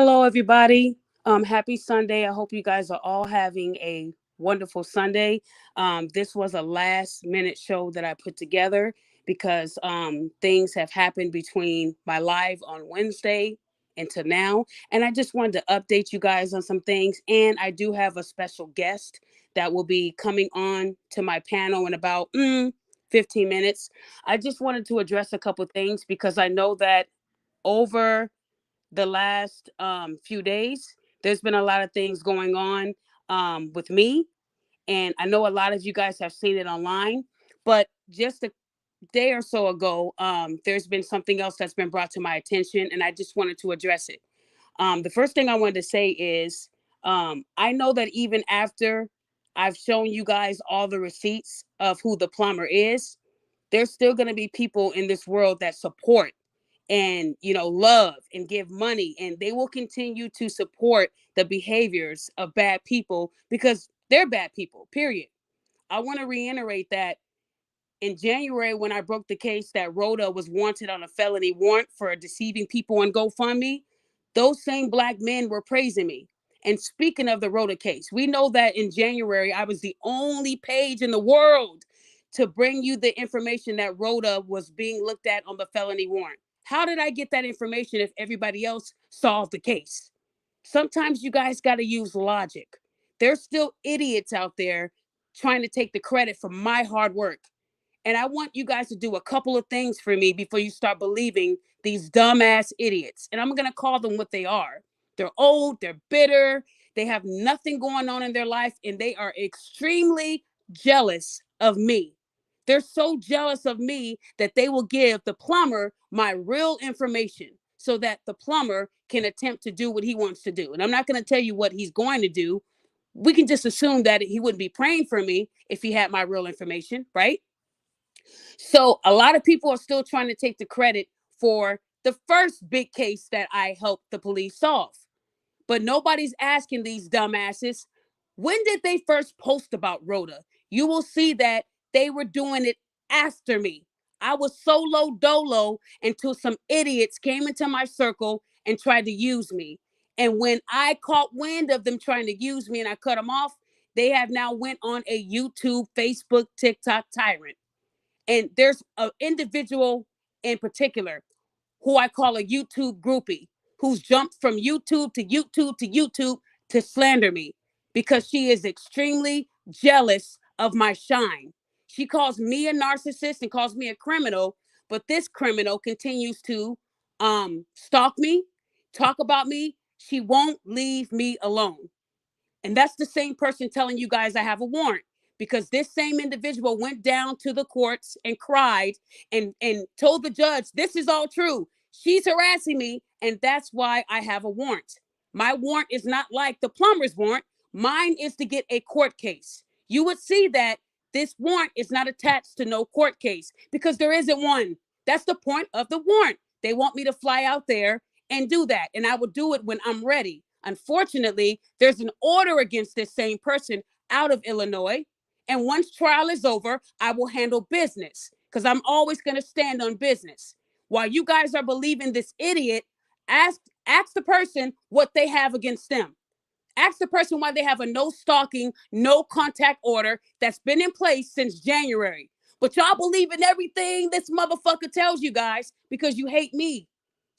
Hello, everybody. Happy Sunday. I hope you guys are all having a wonderful Sunday. This was a last minute show that I put together because things have happened between my live on Wednesday and to now. And I just wanted to update you guys on some things. And I do have a special guest that will be coming on to my panel in about 15 minutes. I just wanted to address a couple things because I know that over the last few days, there's been a lot of things going on with me. And I know a lot of you guys have seen it online. But just a day or so ago, there's been something else that's been brought to my attention. And I just wanted to address it. The first thing I wanted to say is I know that even after I've shown you guys all the receipts of who the plumber is, there's still going to be people in this world that support and love and give money, and they will continue to support the behaviors of bad people because they're bad people, period. I want to reiterate that in January, when I broke the case that Rhoda was wanted on a felony warrant for deceiving people on GoFundMe, those same black men were praising me. And speaking of the Rhoda case, we know that in January, I was the only page in the world to bring you the information that Rhoda was being looked at on the felony warrant. How did I get that information if everybody else solved the case? Sometimes you guys got to use logic. There's still idiots out there trying to take the credit for my hard work. And I want you guys to do a couple of things for me before you start believing these dumbass idiots. And I'm going to call them what they are. They're old, they're bitter, they have nothing going on in their life, and they are extremely jealous of me. They're so jealous of me that they will give the plumber my real information so that the plumber can attempt to do what he wants to do. And I'm not going to tell you what he's going to do. We can just assume that he wouldn't be praying for me if he had my real information, right? So a lot of people are still trying to take the credit for the first big case that I helped the police solve. But nobody's asking these dumbasses, when did they first post about Rhoda? You will see that they were doing it after me. I was solo dolo until some idiots came into my circle and tried to use me. And when I caught wind of them trying to use me and I cut them off, they have now went on a YouTube, Facebook, TikTok tyrant. And there's an individual in particular who I call a YouTube groupie who's jumped from YouTube to YouTube to YouTube to slander me because she is extremely jealous of my shine. She calls me a narcissist and calls me a criminal, but this criminal continues to stalk me, talk about me. She won't leave me alone. And that's the same person telling you guys I have a warrant, because this same individual went down to the courts and cried and told the judge, this is all true. She's harassing me, and that's why I have a warrant. My warrant is not like the plumber's warrant. Mine is to get a court case. You would see that this warrant is not attached to no court case because there isn't one. That's the point of the warrant. They want me to fly out there and do that, and I will do it when I'm ready. Unfortunately, there's an order against this same person out of Illinois. And once trial is over, I will handle business because I'm always going to stand on business. While you guys are believing this idiot, ask the person what they have against them. Ask the person why they have a no stalking, no contact order that's been in place since January. But y'all believe in everything this motherfucker tells you guys because you hate me.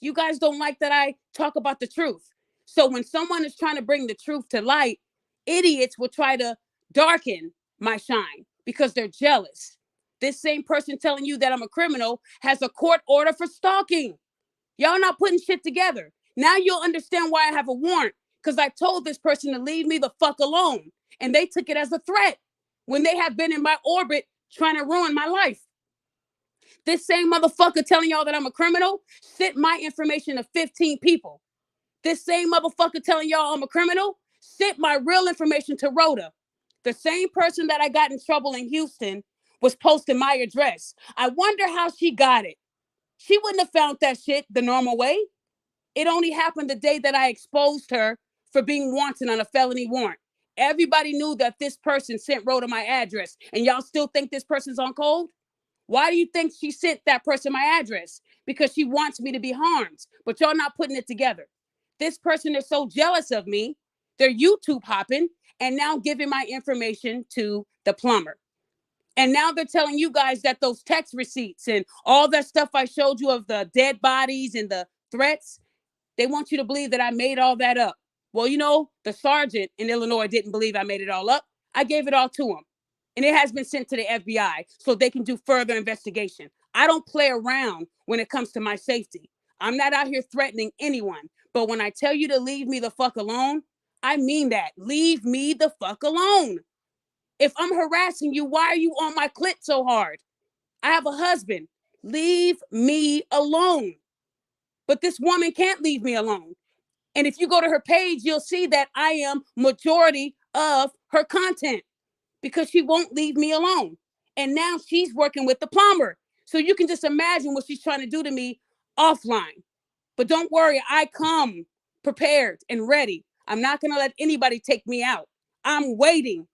You guys don't like that I talk about the truth. So when someone is trying to bring the truth to light, idiots will try to darken my shine because they're jealous. This same person telling you that I'm a criminal has a court order for stalking. Y'all not putting shit together. Now you'll understand why I have a warrant, because I told this person to leave me the fuck alone. And they took it as a threat when they have been in my orbit trying to ruin my life. This same motherfucker telling y'all that I'm a criminal sent my information to 15 people. This same motherfucker telling y'all I'm a criminal sent my real information to Rhoda. The same person that I got in trouble in Houston was posting my address. I wonder how she got it. She wouldn't have found that shit the normal way. It only happened the day that I exposed her for being wanted on a felony warrant. Everybody knew that this person sent Rhoda my address, and y'all still think this person's on cold? Why do you think she sent that person my address? Because she wants me to be harmed, but y'all not putting it together. This person is so jealous of me, they're YouTube hopping and now giving my information to the plumber. And now they're telling you guys that those text receipts and all that stuff I showed you of the dead bodies and the threats, they want you to believe that I made all that up. Well, you know, the sergeant in Illinois didn't believe I made it all up. I gave it all to him. And it has been sent to the FBI so they can do further investigation. I don't play around when it comes to my safety. I'm not out here threatening anyone. But when I tell you to leave me the fuck alone, I mean that. Leave me the fuck alone. If I'm harassing you, why are you on my clit so hard? I have a husband. Leave me alone. But this woman can't leave me alone. And if you go to her page, you'll see that I am majority of her content because she won't leave me alone. And now she's working with the plumber. So you can just imagine what she's trying to do to me offline. But don't worry, I come prepared and ready. I'm not going to let anybody take me out. I'm waiting.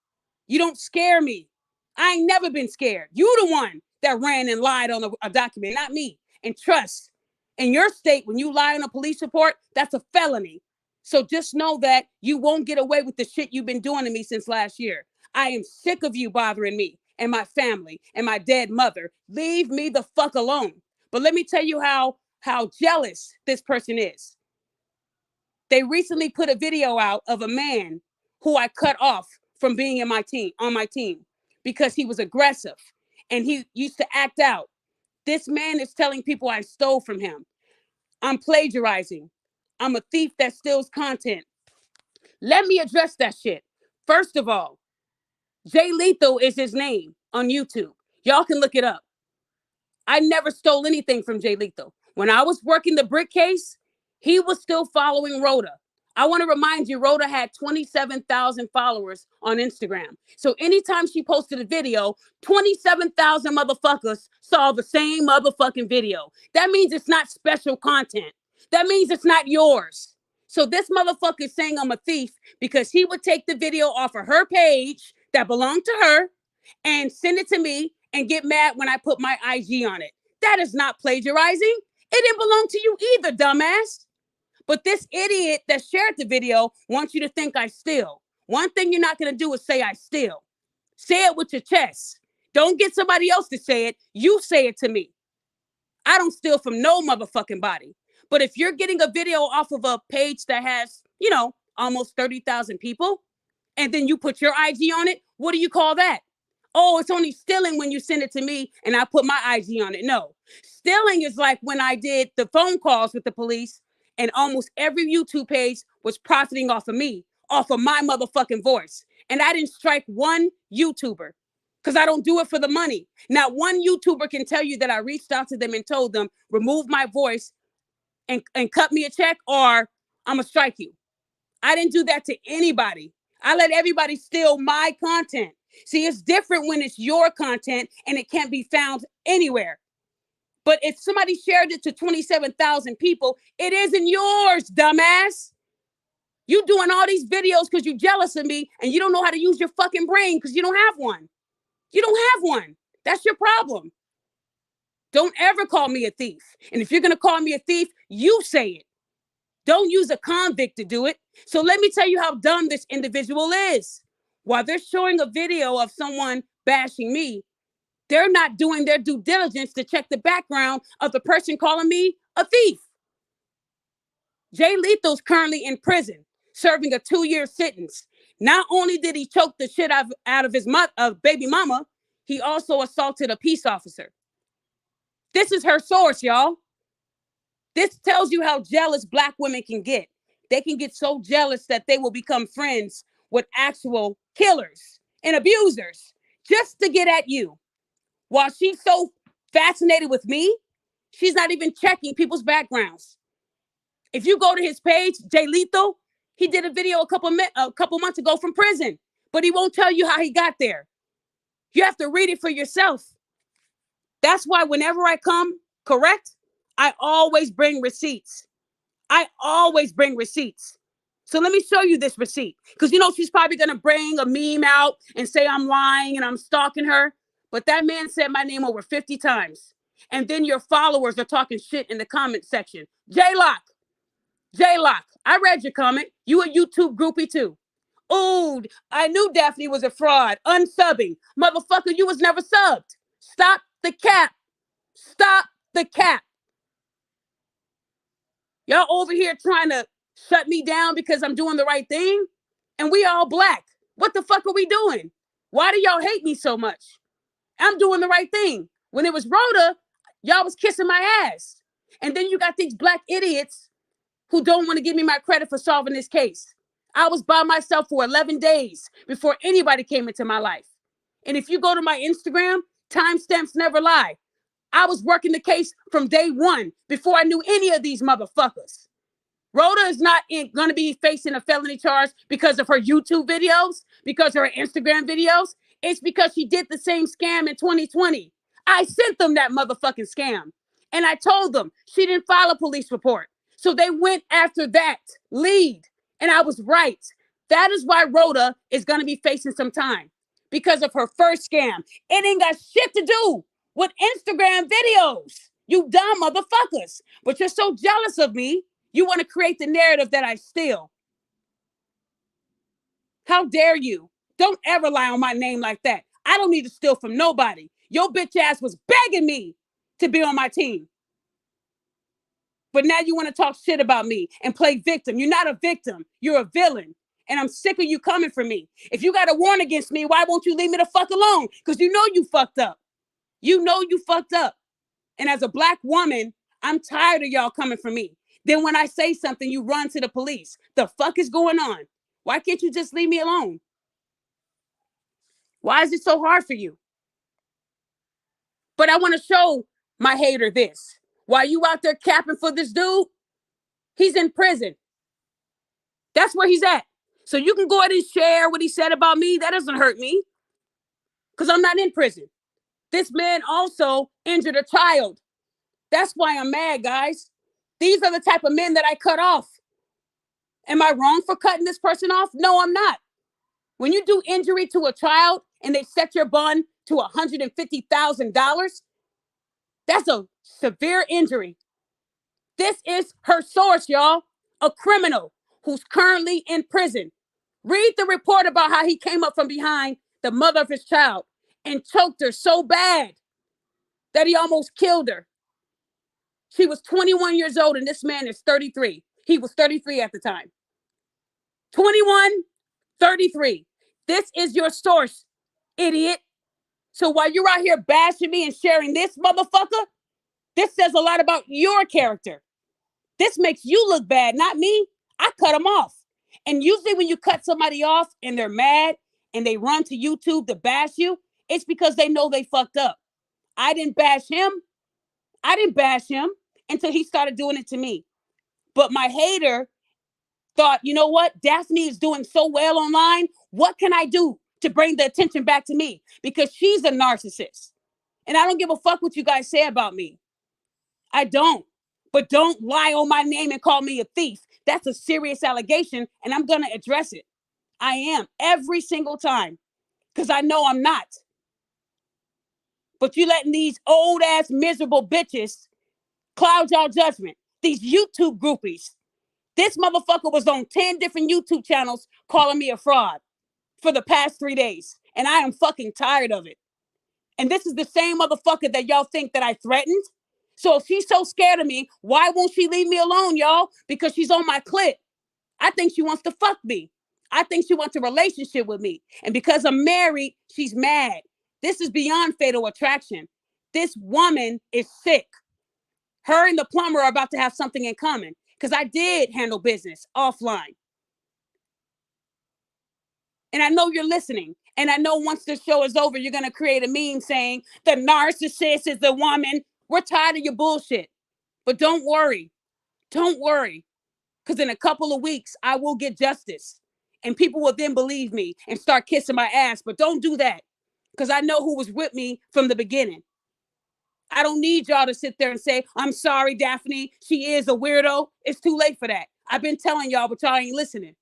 You don't scare me. I ain't never been scared. You the one that ran and lied on a document, not me. And trust, in your state, when you lie on a police report, that's a felony. So just know that you won't get away with the shit you've been doing to me since last year. I am sick of you bothering me and my family and my dead mother. Leave me the fuck alone. But let me tell you how jealous this person is. They recently put a video out of a man who I cut off from being on my team because he was aggressive and he used to act out. This man is telling people I stole from him. I'm plagiarizing. I'm a thief that steals content. Let me address that shit. First of all, Jay Lethal is his name on YouTube. Y'all can look it up. I never stole anything from Jay Lethal. When I was working the brick case, he was still following Rhoda. I want to remind you, Rhoda had 27,000 followers on Instagram. So anytime she posted a video, 27,000 motherfuckers saw the same motherfucking video. That means it's not special content. That means it's not yours. So this motherfucker is saying I'm a thief because he would take the video off of her page that belonged to her and send it to me and get mad when I put my IG on it. That is not plagiarizing. It didn't belong to you either, dumbass. But this idiot that shared the video wants you to think I steal. One thing you're not going to do is say I steal. Say it with your chest. Don't get somebody else to say it. You say it to me. I don't steal from no motherfucking body. But if you're getting a video off of a page that has, almost 30,000 people, and then you put your IG on it, what do you call that? Oh, it's only stealing when you send it to me and I put my IG on it. No. Stealing is like when I did the phone calls with the police and almost every YouTube page was profiting off of me, off of my motherfucking voice. And I didn't strike one YouTuber because I don't do it for the money. Not one YouTuber can tell you that I reached out to them and told them, remove my voice and cut me a check or I'm going to strike you. I didn't do that to anybody. I let everybody steal my content. See, it's different when it's your content and it can't be found anywhere. But if somebody shared it to 27,000 people, it isn't yours, dumbass. You doing all these videos because you're jealous of me and you don't know how to use your fucking brain because you don't have one. You don't have one. That's your problem. Don't ever call me a thief. And if you're going to call me a thief, you say it. Don't use a convict to do it. So let me tell you how dumb this individual is. While they're showing a video of someone bashing me, they're not doing their due diligence to check the background of the person calling me a thief. Jay Lethal's currently in prison, serving a 2-year sentence. Not only did he choke the shit out of his baby mama, he also assaulted a peace officer. This is her source, y'all. This tells you how jealous Black women can get. They can get so jealous that they will become friends with actual killers and abusers just to get at you. While she's so fascinated with me, she's not even checking people's backgrounds. If you go to his page, Jay Lethal, he did a video a couple months ago from prison, but he won't tell you how he got there. You have to read it for yourself. That's why whenever I come correct, I always bring receipts. I always bring receipts. So let me show you this receipt. Because she's probably going to bring a meme out and say I'm lying and I'm stalking her. But that man said my name over 50 times. And then your followers are talking shit in the comment section. J-Lock, J-Lock, I read your comment. You a YouTube groupie too. Ooh, I knew Daphne was a fraud. Unsubbing. Motherfucker, you was never subbed. Stop the cap. Stop the cap. Y'all over here trying to shut me down because I'm doing the right thing? And we all black. What the fuck are we doing? Why do y'all hate me so much? I'm doing the right thing. When it was Rhoda, y'all was kissing my ass. And then you got these black idiots who don't want to give me my credit for solving this case. I was by myself for 11 days before anybody came into my life. And if you go to my Instagram, timestamps never lie. I was working the case from day one before I knew any of these motherfuckers. Rhoda is not going to be facing a felony charge because of her YouTube videos, because of her Instagram videos. It's because she did the same scam in 2020. I sent them that motherfucking scam. And I told them she didn't file a police report. So they went after that lead. And I was right. That is why Rhoda is going to be facing some time. Because of her first scam. It ain't got shit to do with Instagram videos. You dumb motherfuckers. But you're so jealous of me. You want to create the narrative that I steal. How dare you? Don't ever lie on my name like that. I don't need to steal from nobody. Your bitch ass was begging me to be on my team. But now you want to talk shit about me and play victim. You're not a victim. You're a villain. And I'm sick of you coming for me. If you got a warrant against me, why won't you leave me the fuck alone? Because you know you fucked up. You know you fucked up. And as a black woman, I'm tired of y'all coming for me. Then when I say something, you run to the police. The fuck is going on? Why can't you just leave me alone? Why is it so hard for you? But I want to show my hater this. While you out there capping for this dude, he's in prison. That's where he's at. So you can go ahead and share what he said about me. That doesn't hurt me because I'm not in prison. This man also injured a child. That's why I'm mad, guys. These are the type of men that I cut off. Am I wrong for cutting this person off? No, I'm not. When you do injury to a child and they set your bond to $150,000, that's a severe injury. This is her source, y'all. A criminal who's currently in prison. Read the report about how he came up from behind the mother of his child and choked her so bad that he almost killed her. She was 21 years old and this man is 33. He was 33 at the time. 21, 33. This is your source, idiot. So while you're out here bashing me and sharing this, motherfucker, this says a lot about your character. This makes you look bad, not me. I cut them off. And usually when you cut somebody off and they're mad and they run to YouTube to bash you, it's because they know they fucked up. I didn't bash him. I didn't bash him until he started doing it to me. But my hater thought, you know what? Daphne is doing so well online. What can I do to bring the attention back to me? Because she's a narcissist. And I don't give a fuck what you guys say about me. I don't. But don't lie on my name and call me a thief. That's a serious allegation, and I'm going to address it. I am every single time because I know I'm not. But you letting these old ass miserable bitches cloud y'all judgment. These YouTube groupies. This motherfucker was on 10 different YouTube channels calling me a fraud for the past 3 days. And I am fucking tired of it. And this is the same motherfucker that y'all think that I threatened. So if she's so scared of me, why won't she leave me alone, y'all? Because she's on my clit. I think she wants to fuck me. I think she wants a relationship with me. And because I'm married, she's mad. This is beyond fatal attraction. This woman is sick. Her and the plumber are about to have something in common because I did handle business offline. And I know you're listening. And I know once this show is over, you're going to create a meme saying the narcissist is the woman. We're tired of your bullshit. But don't worry. Don't worry. Because in a couple of weeks, I will get justice. And people will then believe me and start kissing my ass. But don't do that. Because I know who was with me from the beginning. I don't need y'all to sit there and say, I'm sorry, Daphne. She is a weirdo. It's too late for that. I've been telling y'all, but y'all ain't listening.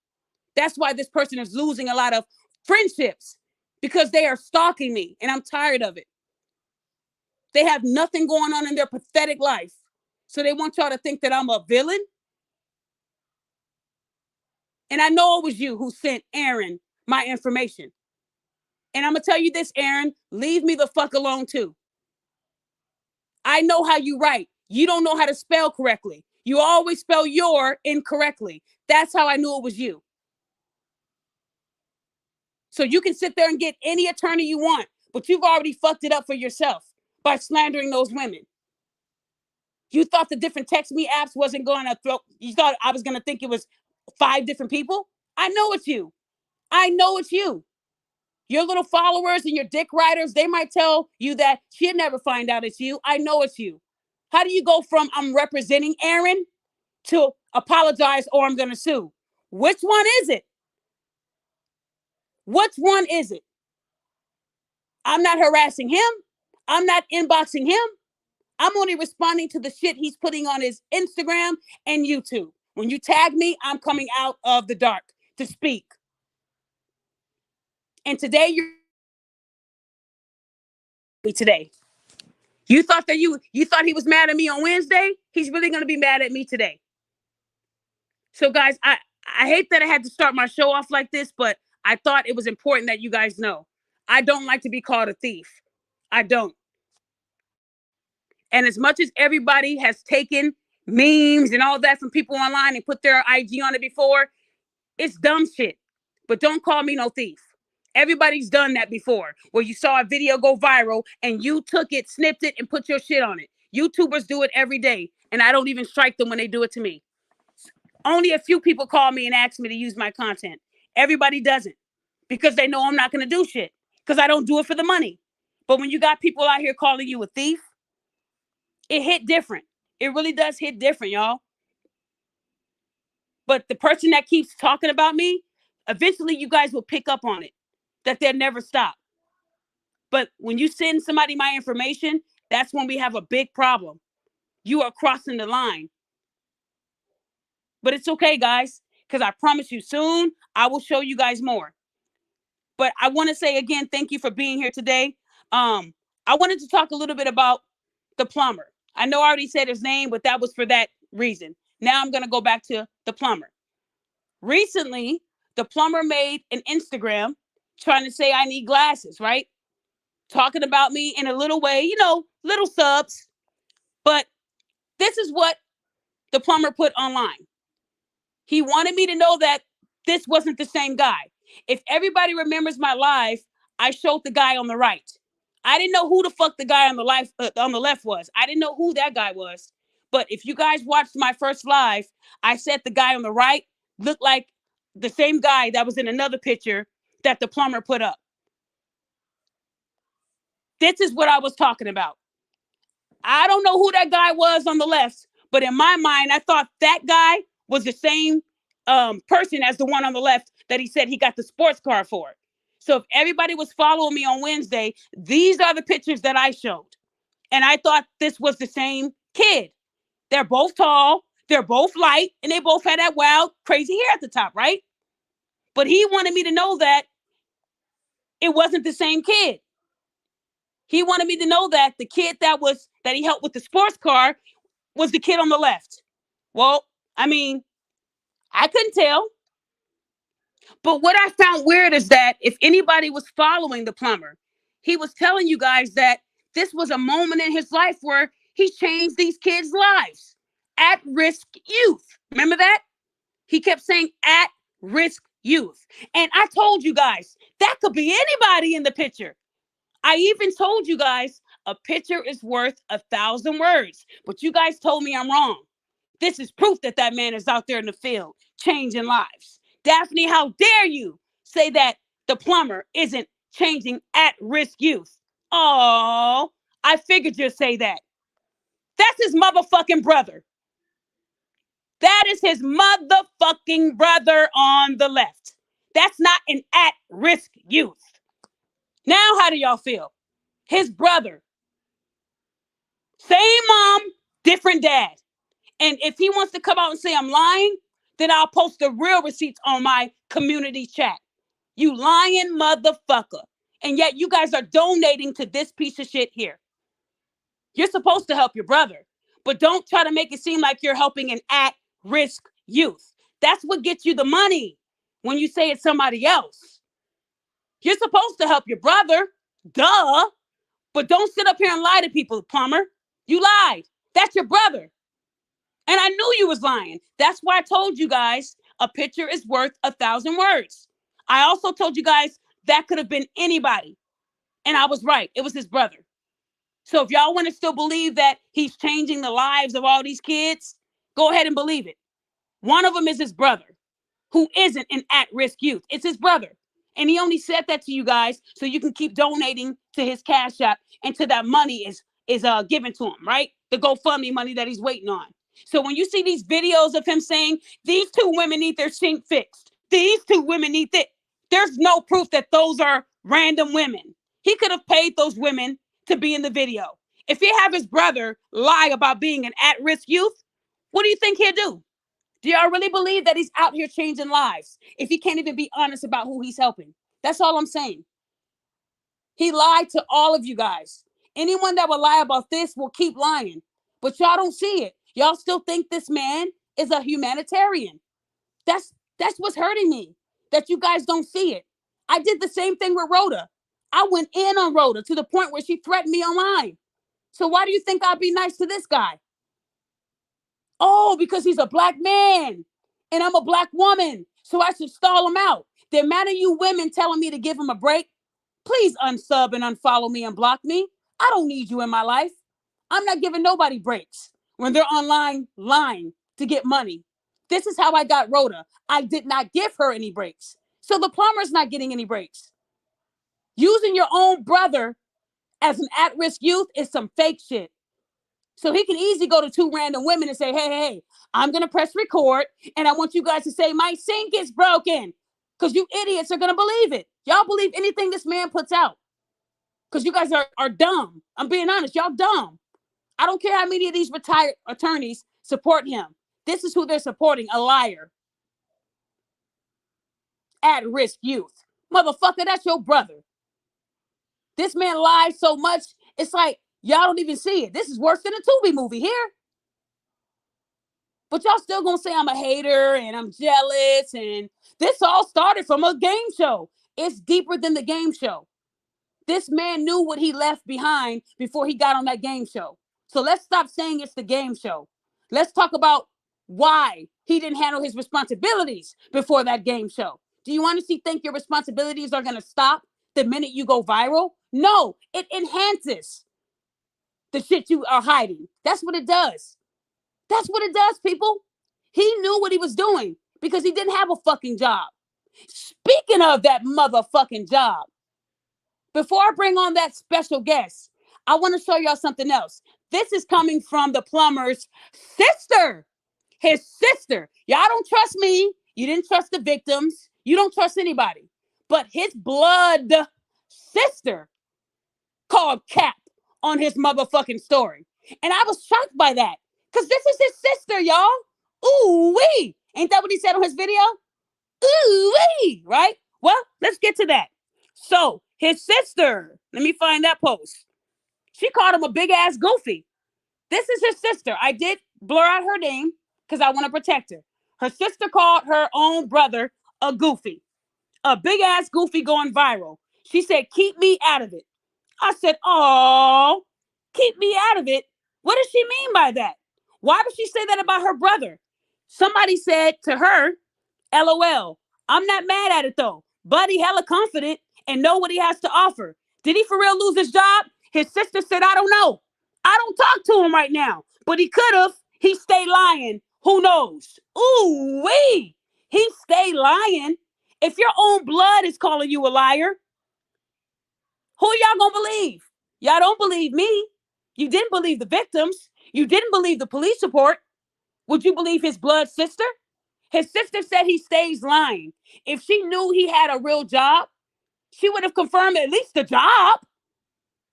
That's why this person is losing a lot of friendships. Because they are stalking me. And I'm tired of it. They have nothing going on in their pathetic life. So they want y'all to think that I'm a villain. And I know it was you who sent Aaron my information. And I'm going to tell you this, Aaron, leave me the fuck alone too. I know how you write. You don't know how to spell correctly. You always spell your incorrectly. That's how I knew it was you. So you can sit there and get any attorney you want, but you've already fucked it up for yourself by slandering those women. You thought the different text me apps wasn't going to throw, you thought I was going to think it was 5 different people? I know it's you. I know it's you. Your little followers and your dick riders, they might tell you that she'll never find out it's you. I know it's you. How do you go from I'm representing Aaron to apologize or I'm going to sue? Which one is it? Which one is it? I'm not harassing him. I'm not inboxing him. I'm only responding to the shit he's putting on his Instagram and YouTube. When you tag me, I'm coming out of the dark to speak. And today you're today. You thought that you thought he was mad at me on Wednesday? He's really going to be mad at me today. So guys, I hate that I had to start my show off like this, but I thought it was important that you guys know. I don't like to be called a thief. I don't. And as much as everybody has taken memes and all that from people online and put their IG on it before, it's dumb shit. But don't call me no thief. Everybody's done that before, where you saw a video go viral and you took it, snipped it, and put your shit on it. YouTubers do it every day, and I don't even strike them when they do it to me. Only a few people call me and ask me to use my content. Everybody doesn't, because they know I'm not going to do shit, because I don't do it for the money. But when you got people out here calling you a thief, it hit different. It really does hit different, y'all. But the person that keeps talking about me, eventually you guys will pick up on it, that they'll never stop. But when you send somebody my information, that's when we have a big problem. You are crossing the line. But it's okay, guys, because I promise you soon, I will show you guys more. But I want to say again, thank you for being here today. I wanted to talk a little bit about the plumber. I know I already said his name, but that was for that reason. Now I'm going to go back to the plumber. Recently, the plumber made an Instagram trying to say I need glasses, right? Talking about me in a little way, you know, little subs. But this is what the plumber put online. He wanted me to know that this wasn't the same guy. If everybody remembers my live, I showed the guy on the right. I didn't know who the fuck the guy on the left was. I didn't know who that guy was. But if you guys watched my first live, I said the guy on the right looked like the same guy that was in another picture that the plumber put up. This is what I was talking about. I don't know who that guy was on the left, but in my mind, I thought that guy was the same person as the one on the left that he said he got the sports car for. So if everybody was following me on Wednesday, these are the pictures that I showed. And I thought this was the same kid. They're both tall, they're both light, and they both had that wild, crazy hair at the top, right? But he wanted me to know that it wasn't the same kid. He wanted me to know that the kid that he helped with the sports car was the kid on the left. Well, I mean, I couldn't tell. But what I found weird is that if anybody was following the plumber, he was telling you guys that this was a moment in his life where he changed these kids' lives. At-risk youth. Remember that? He kept saying at-risk youth. And I told you guys, that could be anybody in the picture. I even told you guys, a picture is worth 1,000 words. But you guys told me I'm wrong. This is proof that that man is out there in the field, changing lives. Daphne, how dare you say that the plumber isn't changing at-risk youth? Oh, I figured you'd say that. That's his motherfucking brother. That is his motherfucking brother on the left. That's not an at-risk youth. Now, how do y'all feel? His brother. Same mom, different dad. And if he wants to come out and say I'm lying, then I'll post the real receipts on my community chat. You lying motherfucker. And yet you guys are donating to this piece of shit here. You're supposed to help your brother, but don't try to make it seem like you're helping an at-risk youth. That's what gets you the money. when you say it's somebody else. You're supposed to help your brother. Duh. But don't sit up here and lie to people, Plumber. You lied. That's your brother. And I knew you was lying. That's why I told you guys a picture is worth 1,000 words. I also told you guys that could have been anybody. And I was right. It was his brother. So if y'all want to still believe that he's changing the lives of all these kids, go ahead and believe it. One of them is his brother, who isn't an at-risk youth. It's his brother. And he only said that to you guys so you can keep donating to his Cash App until that money is given to him, right? The GoFundMe money that he's waiting on. So when you see these videos of him saying, these two women need their sink fixed, these two women need that, there's no proof that those are random women. He could have paid those women to be in the video. If he have his brother lie about being an at-risk youth, what do you think he'll do? Do y'all really believe that he's out here changing lives if he can't even be honest about who he's helping? That's all I'm saying. He lied to all of you guys. Anyone that will lie about this will keep lying. But y'all don't see it. Y'all still think this man is a humanitarian. That's what's hurting me, that you guys don't see it. I did the same thing with Rhoda. I went in on Rhoda to the point where she threatened me online. So why do you think I'll be nice to this guy? Oh, because he's a black man and I'm a black woman, so I should stall him out. The amount of you women telling me to give him a break, please unsub and unfollow me and block me. I don't need you in my life. I'm not giving nobody breaks when they're online lying to get money. This is how I got Rhoda. I did not give her any breaks. So the plumber's not getting any breaks. Using your own brother as an at-risk youth is some fake shit. So he can easily go to two random women and say, hey, I'm going to press record and I want you guys to say my sink is broken, because you idiots are going to believe it. Y'all believe anything this man puts out because you guys are dumb. I'm being honest. Y'all dumb. I don't care how many of these retired attorneys support him. This is who they're supporting, a liar. At-risk youth. Motherfucker, that's your brother. This man lies so much, it's like, y'all don't even see it. This is worse than a Tubi movie here. But y'all still gonna say I'm a hater and I'm jealous, and this all started from a game show. It's deeper than the game show. This man knew what he left behind before he got on that game show. So let's stop saying it's the game show. Let's talk about why he didn't handle his responsibilities before that game show. Do you honestly think your responsibilities are gonna stop the minute you go viral? No, it enhances the shit you are hiding. That's what it does. That's what it does, people. He knew what he was doing because he didn't have a fucking job. Speaking of that motherfucking job, before I bring on that special guest, I want to show y'all something else. This is coming from the plumber's sister. His sister. Y'all don't trust me. You didn't trust the victims. You don't trust anybody. But his blood sister called cap on his motherfucking story. And I was shocked by that because this is his sister, y'all. Ooh wee. Ain't that what he said on his video? Ooh wee. Right? Well, let's get to that. So his sister, let me find that post. She called him a big ass goofy. This is his sister. I did blur out her name because I want to protect her. Her sister called her own brother a goofy, a big ass goofy going viral. She said, keep me out of it. I said, oh, keep me out of it. What does she mean by that? Why would she say that about her brother? Somebody said to her, LOL, I'm not mad at it though. Buddy hella confident and know what he has to offer. Did he for real lose his job? His sister said, I don't know. I don't talk to him right now, but he could have. He stayed lying. Who knows? Ooh wee. He stayed lying. If your own blood is calling you a liar, who y'all gonna believe? Y'all don't believe me. You didn't believe the victims. You didn't believe the police report. Would you believe his blood sister? His sister said he stays lying. If she knew he had a real job, she would have confirmed at least the job.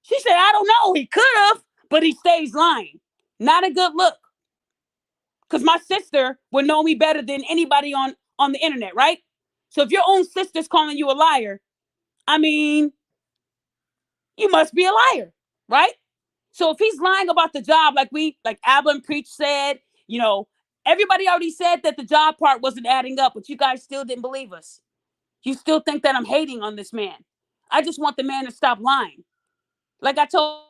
She said, I don't know. He could have, but he stays lying. Not a good look. Because my sister would know me better than anybody on the internet, right? So if your own sister's calling you a liar, I mean, you must be a liar, right? So if he's lying about the job, like Abba and Preach said, Everybody already said that the job part wasn't adding up, but you guys still didn't believe us. You still think that I'm hating on this man. I just want the man to stop lying. Like I told,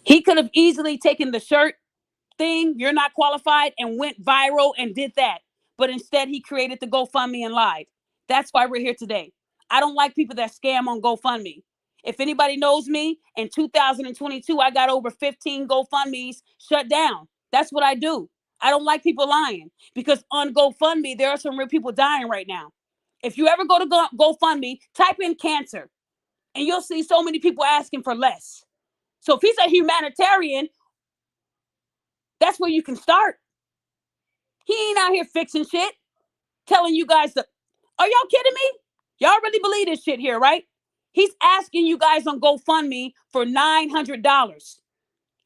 he could have easily taken the shirt thing, you're not qualified, and went viral and did that. But instead, he created the GoFundMe and lied. That's why we're here today. I don't like people that scam on GoFundMe. If anybody knows me, in 2022, I got over 15 GoFundMes shut down. That's what I do. I don't like people lying because on GoFundMe, there are some real people dying right now. If you ever go to GoFundMe, type in cancer and you'll see so many people asking for less. So if he's a humanitarian, that's where you can start. He ain't out here fixing shit, telling you guys to, are y'all kidding me? Y'all really believe this shit here, right? He's asking you guys on GoFundMe for $900.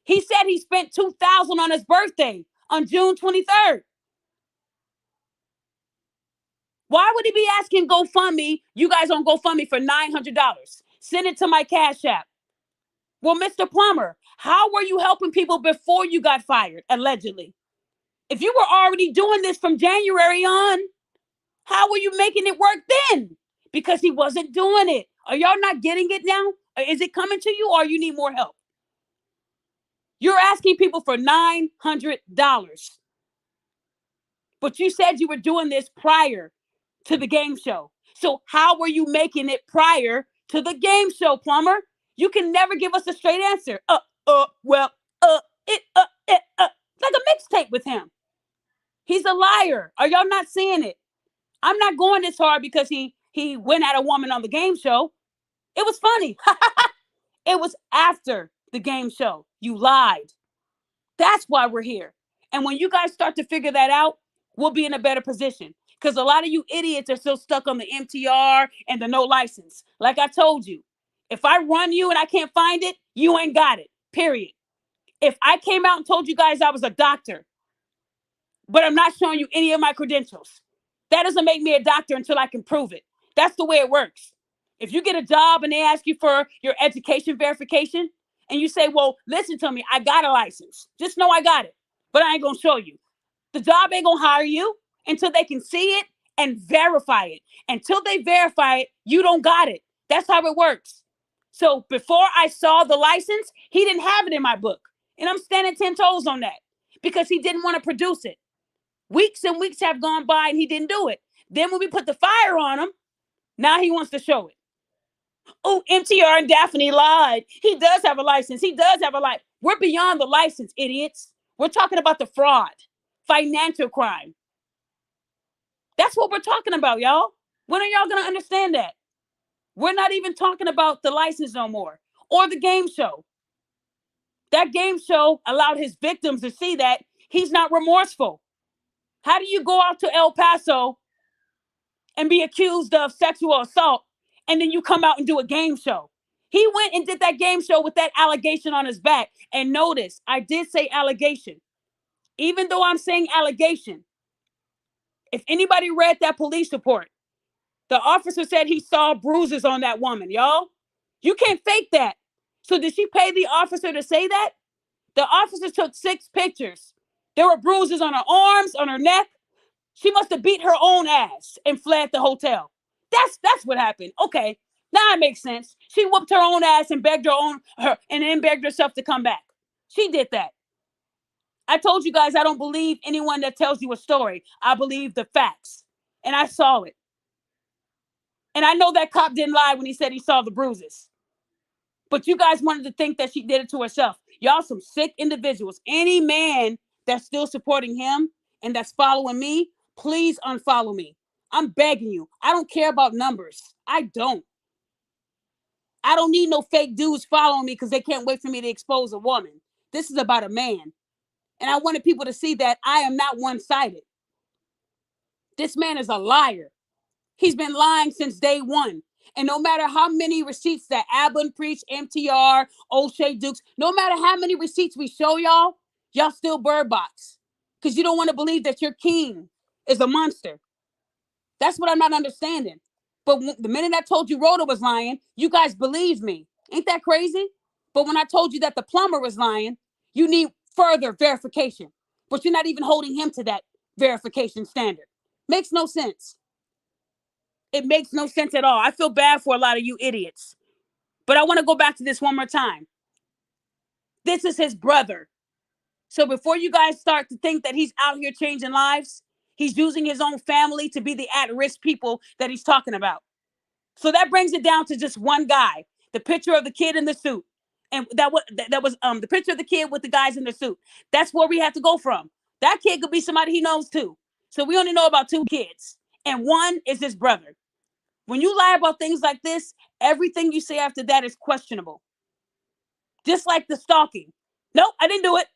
He said he spent $2,000 on his birthday on June 23rd. Why would he be asking GoFundMe, you guys on GoFundMe for $900? Send it to my Cash App. Well, Mr. Plumber, how were you helping people before you got fired, allegedly? If you were already doing this from January on, how were you making it work then? Because he wasn't doing it. Are y'all not getting it now? Is it coming to you or you need more help? You're asking people for $900. But you said you were doing this prior to the game show. So how were you making it prior to the game show, Plumber? You can never give us a straight answer. Like a mixtape with him. He's a liar. Are y'all not seeing it? I'm not going this hard because he went at a woman on the game show. It was funny. It was after the game show. You lied. That's why we're here. And when you guys start to figure that out, we'll be in a better position. Because a lot of you idiots are still stuck on the MTR and the no license. Like I told you, if I run you and I can't find it, you ain't got it. Period. If I came out and told you guys I was a doctor, but I'm not showing you any of my credentials, that doesn't make me a doctor until I can prove it. That's the way it works. If you get a job and they ask you for your education verification and you say, well, listen to me, I got a license. Just know I got it, but I ain't going to show you. The job ain't going to hire you until they can see it and verify it. Until they verify it, you don't got it. That's how it works. So before I saw the license, he didn't have it in my book. And I'm standing 10 toes on that because he didn't want to produce it. Weeks and weeks have gone by and he didn't do it. Then when we put the fire on him, now he wants to show it. Oh, MTR and Daphne lied. He does have a license. He does have a license. We're beyond the license, idiots. We're talking about the fraud, financial crime. That's what we're talking about, y'all. When are y'all going to understand that? We're not even talking about the license no more or the game show. That game show allowed his victims to see that he's not remorseful. How do you go out to El Paso and be accused of sexual assault and then you come out and do a game show? He went and did that game show with that allegation on his back. And notice, I did say allegation. Even though I'm saying allegation, if anybody read that police report, the officer said he saw bruises on that woman, y'all. You can't fake that. So did she pay the officer to say that? The officer took 6 pictures. There were bruises on her arms, on her neck. She must have beat her own ass and fled the hotel. That's what happened. Okay, now it makes sense. She whooped her own ass and begged her and then begged herself to come back. She did that. I told you guys I don't believe anyone that tells you a story. I believe the facts. And I saw it. And I know that cop didn't lie when he said he saw the bruises. But you guys wanted to think that she did it to herself. Y'all some sick individuals. Any man that's still supporting him and that's following me, please unfollow me. I'm begging you. I don't care about numbers. I don't. I don't need no fake dudes following me because they can't wait for me to expose a woman. This is about a man. And I wanted people to see that I am not one-sided. This man is a liar. He's been lying since day one. And no matter how many receipts that Ablin preached, MTR, O'Shea Dukes, no matter how many receipts we show y'all, y'all still bird box. Because you don't want to believe that your king is a monster. That's what I'm not understanding. But the minute I told you Rhoda was lying, you guys believed me. Ain't that crazy? But when I told you that the plumber was lying, you need further verification, but you're not even holding him to that verification standard. Makes no sense. It makes no sense at all. I feel bad for a lot of you idiots. But I want to go back to this one more time. This is his brother. So before you guys start to think that he's out here changing lives, he's using his own family to be the at-risk people that he's talking about. So that brings it down to just one guy, the picture of the kid in the suit. And that was the picture of the kid with the guys in the suit. That's where we have to go from. That kid could be somebody he knows too. So we only know about 2 kids. And one is his brother. When you lie about things like this, everything you say after that is questionable. Just like the stalking. Nope, I didn't do it.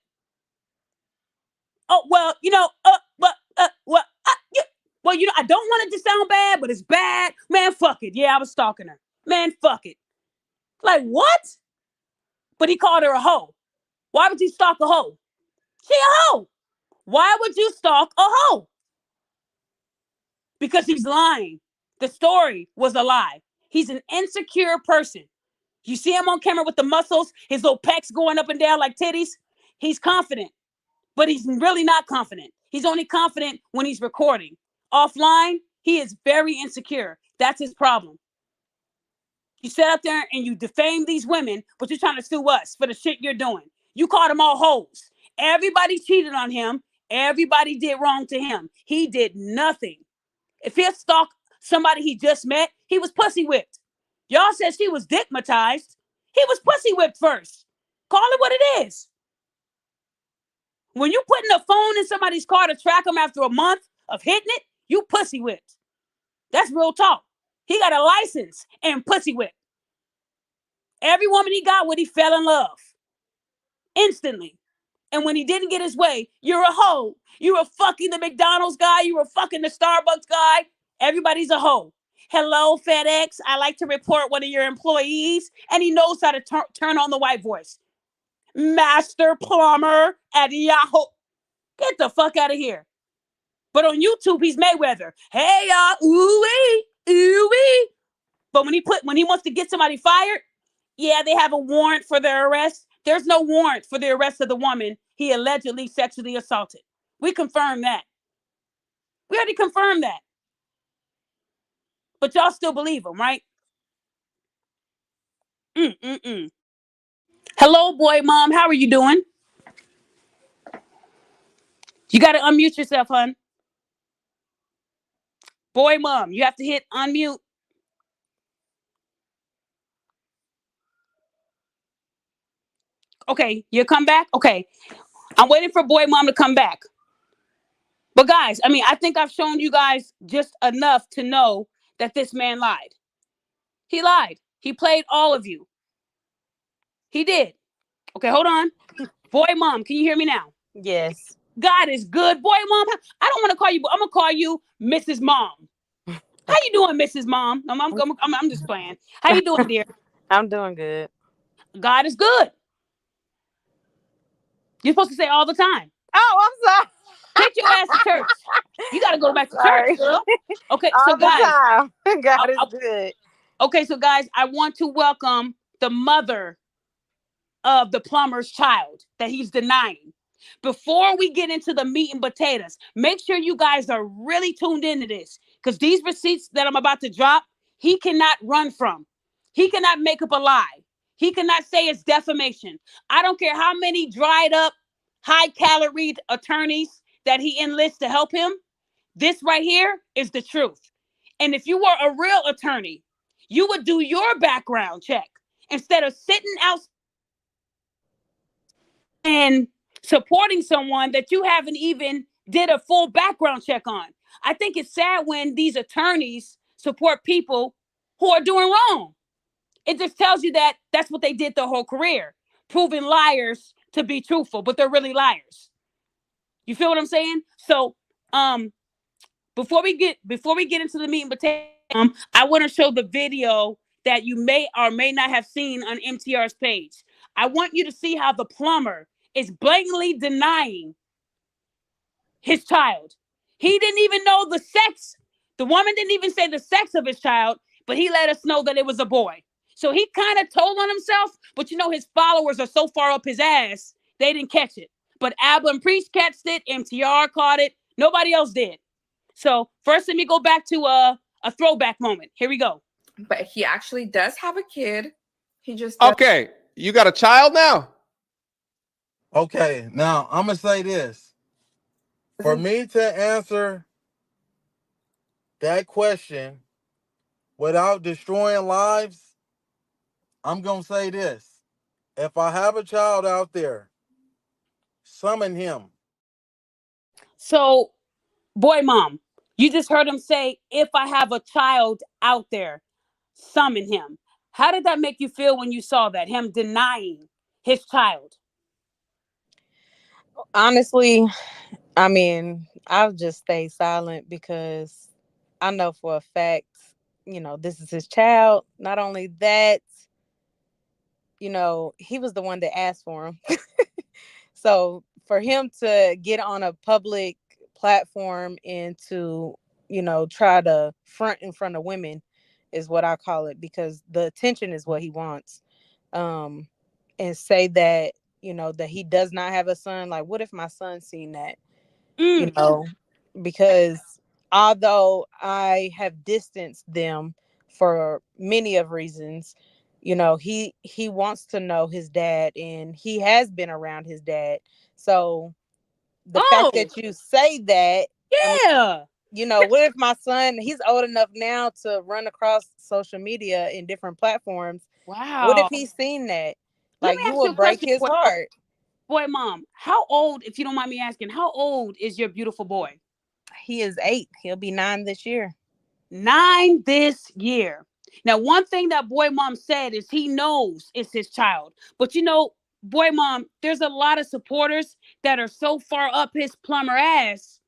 Oh, well, I don't want it to sound bad, but it's bad. Man, fuck it. Yeah, I was stalking her. Man, fuck it. Like, what? But he called her a hoe. Why would you stalk a hoe? She a hoe. Why would you stalk a hoe? Because he's lying. The story was a lie. He's an insecure person. You see him on camera with the muscles, his little pecs going up and down like titties. He's confident, but he's really not confident. He's only confident when he's recording. Offline, he is very insecure. That's his problem. You sit up there and you defame these women, but you're trying to sue us for the shit you're doing. You called them all hoes. Everybody cheated on him. Everybody did wrong to him. He did nothing. If he stalked somebody he just met, he was pussy whipped. Y'all said she was dickmatized. He was pussy whipped first. Call it what it is. When you putting a phone in somebody's car to track them after a month of hitting it, you pussy whipped. That's real talk. He got a license and pussy whipped. Every woman he got with, he fell in love. Instantly. And when he didn't get his way, you're a hoe. You were fucking the McDonald's guy. You were fucking the Starbucks guy. Everybody's a hoe. Hello, FedEx. I like to report one of your employees. And he knows how to turn on the white voice. Master Plumber at Yahoo. Get the fuck out of here. But on YouTube, he's Mayweather. Hey, y'all. Ooh-wee. Ooh-wee. But when he wants to get somebody fired, yeah, they have a warrant for their arrest. There's no warrant for the arrest of the woman he allegedly sexually assaulted. We confirmed that. We already confirmed that. But y'all still believe him, right? Hello, boy, mom. How are you doing? You got to unmute yourself, hon. Boy, mom, you have to hit unmute. Okay, you come back? Okay. I'm waiting for boy, mom to come back. But guys, I think I've shown you guys just enough to know that this man lied. He lied. He played all of you. He did. Okay, hold on. Boy, mom, can you hear me now? Yes. God is good. Boy, mom, I don't want to call you, but I'm going to call you Mrs. Mom. How you doing, Mrs. Mom? I'm just playing. How you doing, dear? I'm doing good. God is good. You're supposed to say all the time. Oh, I'm sorry. Take your ass to church. You got to go back to church, girl. Okay, all so guys. God is good. Okay, so guys, I want to welcome the mother of the plumber's child that he's denying. Before we get into the meat and potatoes, make sure you guys are really tuned into this, because these receipts that I'm about to drop, he cannot run from. He cannot make up a lie. He cannot say it's defamation. I don't care how many dried up, high-calorie attorneys that he enlists to help him. This right here is the truth. And if you were a real attorney, you would do your background check instead of sitting out and supporting someone that you haven't even did a full background check on. I think it's sad when these attorneys support people who are doing wrong. It just tells you that that's what they did their whole career, proving liars to be truthful, but they're really liars. You feel what I'm saying? So, before we get into the meat and potatoes, I want to show the video that you may or may not have seen on MTR's page. I want you to see how the plumber is blatantly denying his child. He didn't even know the sex. The woman didn't even say the sex of his child, but he let us know that it was a boy. So he kind of told on himself, but his followers are so far up his ass, they didn't catch it. But Abba and Priest catched it. MTR caught it. Nobody else did. So first, let me go back to a throwback moment. Here we go. But he actually does have a kid. He just Okay, you got a child now? Okay, now I'm going to say this. For me to answer that question without destroying lives, I'm going to say this. If I have a child out there, summon him. So, boy, mom, you just heard him say, if I have a child out there, summon him. How did that make you feel when you saw that, him denying his child? Honestly, I mean, I'll just stay silent because I know for a fact, this is his child. Not only that, he was the one that asked for him. So for him to get on a public platform and to, try to front in front of women is what I call it, because the attention is what he wants. And say that, that he does not have a son. Like, what if my son seen that? Because although I have distanced them for many of reasons, he wants to know his dad, and he has been around his dad. So the fact that you say that, yeah. What if my son, he's old enough now to run across social media in different platforms. What if Wow. he's seen that? Let Like, me you ask you will a break question, his heart. boy, mom. How old, if you don't mind me asking, how old is your beautiful boy? He is 8. He'll be 9 this year. 9 this year. Now, one thing that boy mom said is he knows it's his child. But boy mom, there's a lot of supporters that are so far up his plumber ass,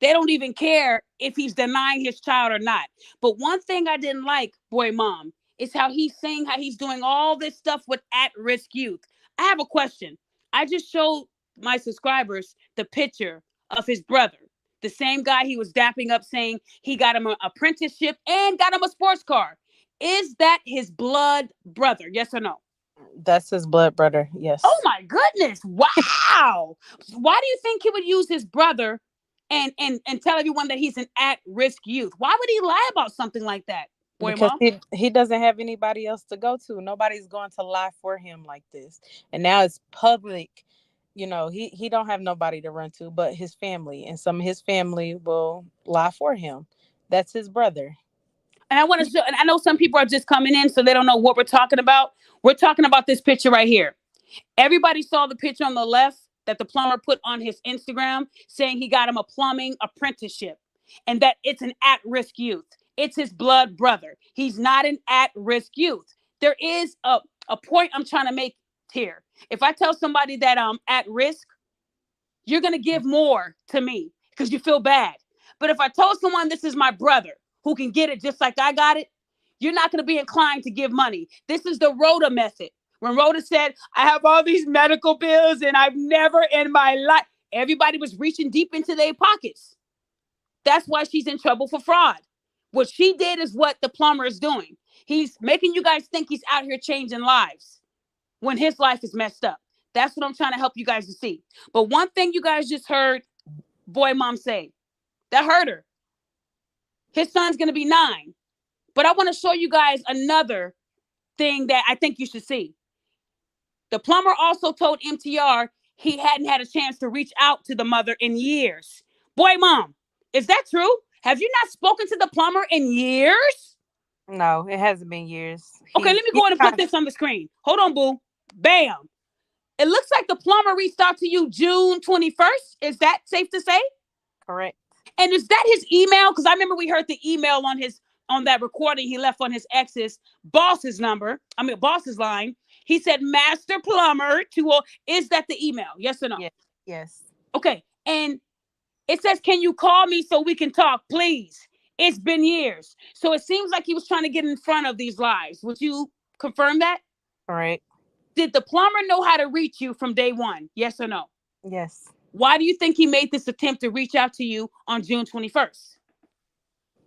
they don't even care if he's denying his child or not. But one thing I didn't like, boy mom, is how he's saying how he's doing all this stuff with at-risk youth. I have a question. I just showed my subscribers the picture of his brother, the same guy he was dapping up saying he got him an apprenticeship and got him a sports car. Is that his blood brother? Yes or no? That's his blood brother. Yes. Oh my goodness. Wow. Why do you think he would use his brother and tell everyone that he's an at-risk youth? Why would he lie about something like that? Boy, Because mom. he doesn't have anybody else to go to. Nobody's going to lie for him like this. And now it's public. He don't have nobody to run to but his family, and some of his family will lie for him. That's his brother. And I want to show, and I know some people are just coming in, so they don't know what we're talking about. We're talking about this picture right here. Everybody saw the picture on the left that the plumber put on his Instagram saying he got him a plumbing apprenticeship and that it's an at-risk youth. It's his blood brother. He's not an at-risk youth. There is a point I'm trying to make here. If I tell somebody that I'm at risk, you're going to give more to me because you feel bad. But if I told someone this is my brother who can get it just like I got it, you're not going to be inclined to give money. This is the Rhoda method. When Rhoda said, I have all these medical bills and I've never in my life, everybody was reaching deep into their pockets. That's why she's in trouble for fraud. What she did is what the plumber is doing. He's making you guys think he's out here changing lives when his life is messed up. That's what I'm trying to help you guys to see. But one thing you guys just heard boy mom say, that hurt her. His son's going to be 9. But I want to show you guys another thing that I think you should see. The plumber also told MTR he hadn't had a chance to reach out to the mother in years. Boy, mom, is that true? Have you not spoken to the plumber in years? No, it hasn't been years. Okay, let me go ahead and put this on the screen. Hold on, boo. Bam. It looks like the plumber reached out to you June 21st. Is that safe to say? Correct. And is that his email? Because I remember we heard the email on that recording he left on his ex's boss's boss's line. He said, Master Plumber is that the email? Yes or no? Yes. Okay. And it says, can you call me so we can talk, please? It's been years. So it seems like he was trying to get in front of these lies. Would you confirm that? Correct. Did the plumber know how to reach you from day one? Yes or no? Yes. Why do you think he made this attempt to reach out to you on June 21st?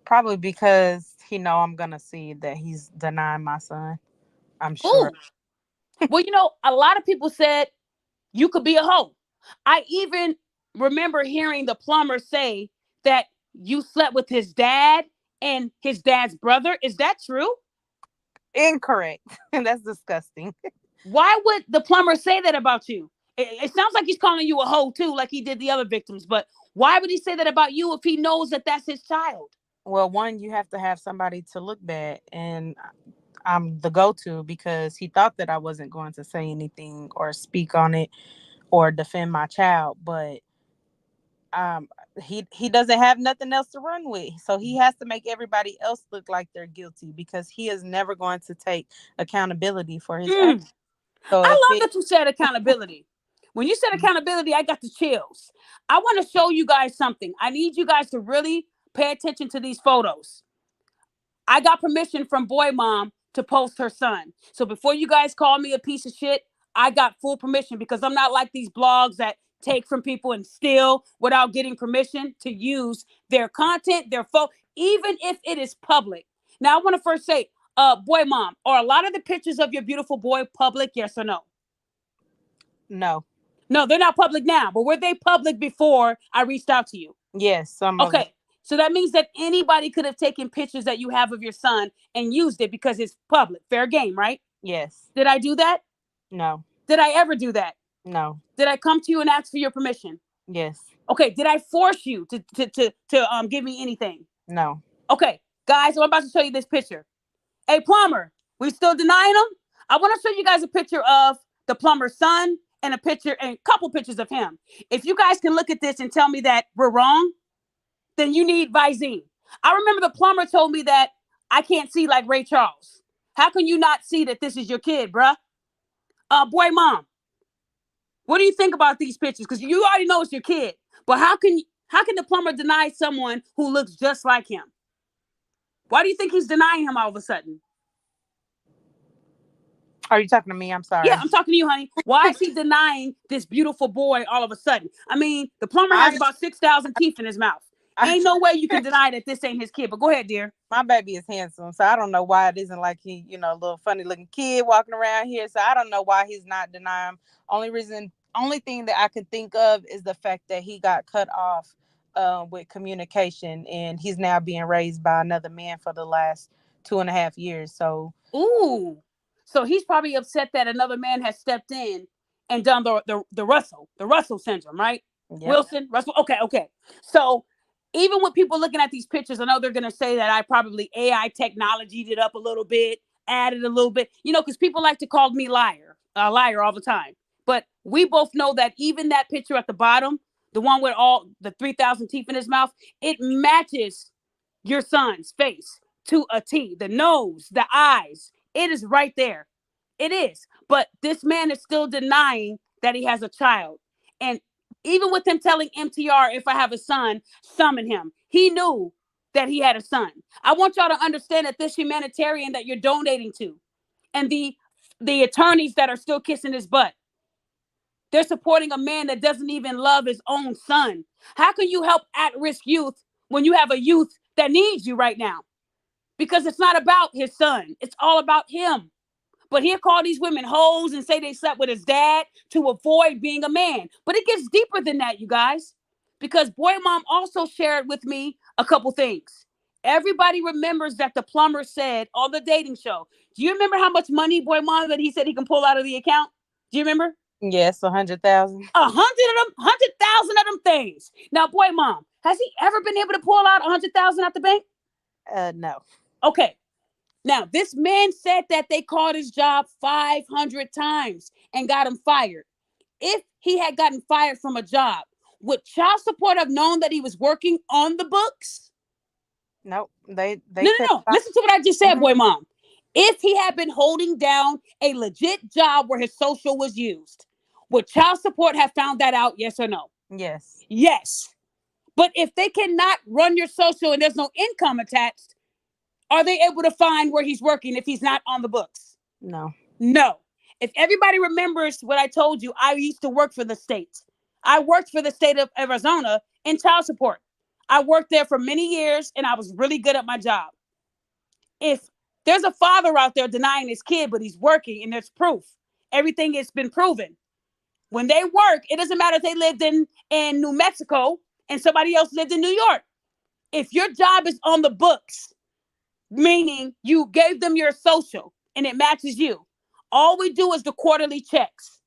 Probably because he know I'm going to see that he's denying my son. I'm sure. Well, a lot of people said you could be a hoe. I even remember hearing the plumber say that you slept with his dad and his dad's brother. Is that true? Incorrect. That's disgusting. Why would the plumber say that about you? It sounds like he's calling you a hoe too, like he did the other victims. But why would he say that about you if he knows that that's his child? Well, one, you have to have somebody to look bad, and I'm the go-to because he thought that I wasn't going to say anything or speak on it or defend my child, but um he doesn't have nothing else to run with, so he has to make everybody else look like they're guilty because he is never going to take accountability for his actions. So I if love it that you said accountability. When you said accountability, I got the chills. I want to show you guys something. I need you guys to really pay attention to these photos. I got permission from Boy Mom to post her son. So before you guys call me a piece of shit, I got full permission because I'm not like these blogs that take from people and steal without getting permission to use their content, their phone, even if it is public. Now I want to first say, Boy Mom, are a lot of the pictures of your beautiful boy public? Yes or no? no. No, they're not public now, but were they public before I reached out to you? Yes, some of them. Okay. So that means that anybody could have taken pictures that you have of your son and used it because it's public. Fair game, right? Yes. Did I do that? No. Did I ever do that? No. Did I come to you and ask for your permission? Yes. Okay. Did I force you to give me anything? No. Okay, guys, I'm about to show you this picture. Hey, plumber, we still denying him? I want to show you guys a picture of the plumber's son and a picture and a couple pictures of him. If you guys can look at this and tell me that we're wrong, then you need Visine. I remember the plumber told me that I can't see like Ray Charles. How can you not see that this is your kid, bruh? Boy Mom, what do you think about these pictures? Because you already know it's your kid. But how can the plumber deny someone who looks just like him? Why do you think he's denying him all of a sudden? Are you talking to me? I'm sorry. Yeah, I'm talking to you, honey. Why is he denying this beautiful boy all of a sudden? I mean, the plumber has about 6,000 teeth in his mouth. Ain't no way you can deny that this ain't his kid. But go ahead, dear. My baby is handsome, so I don't know why it isn't like he, a little funny looking kid walking around here. So I don't know why he's not denying. Only thing that I can think of is the fact that he got cut off with communication, and he's now being raised by another man for the last 2.5 years. So, so he's probably upset that another man has stepped in and done the Russell syndrome, right? Yep. Wilson, Russell. Okay. So even with people looking at these pictures, I know they're going to say that I probably AI technologied it up a little bit, added a little bit, because people like to call me liar all the time. But we both know that even that picture at the bottom, the one with all the 3,000 teeth in his mouth, it matches your son's face to a T. The nose, the eyes, it is right there. It is. But this man is still denying that he has a child. And even with him telling MTR, if I have a son, summon him. He knew that he had a son. I want y'all to understand that this humanitarian that you're donating to and the attorneys that are still kissing his butt, they're supporting a man that doesn't even love his own son. How can you help at-risk youth when you have a youth that needs you right now? Because it's not about his son. It's all about him. But he'll call these women hoes and say they slept with his dad to avoid being a man. But it gets deeper than that, you guys. Because Boy Mom also shared with me a couple things. Everybody remembers that the plumber said on the dating show. Do you remember how much money, Boy Mom, that he said he can pull out of the account? Do you remember? Yes, 100,000. 100,000 of them things. Now, Boy Mom, has he ever been able to pull out 100,000 out the bank? No. Okay. Now, this man said that they called his job 500 times and got him fired. If he had gotten fired from a job, would child support have known that he was working on the books? Nope. They No. Listen to what I just said, Boy Mom. If he had been holding down a legit job where his social was used, would child support have found that out? Yes or no? Yes. Yes. But if they cannot run your social and there's no income attached, are they able to find where he's working if he's not on the books? No. If everybody remembers what I told you, I used to work for the state. I worked for the state of Arizona in child support. I worked there for many years and I was really good at my job. If there's a father out there denying his kid, but he's working and there's proof, everything has been proven, When they work, it doesn't matter if they lived in New Mexico and somebody else lived in New York. If your job is on the books, meaning you gave them your social and it matches you, all we do is the quarterly checks.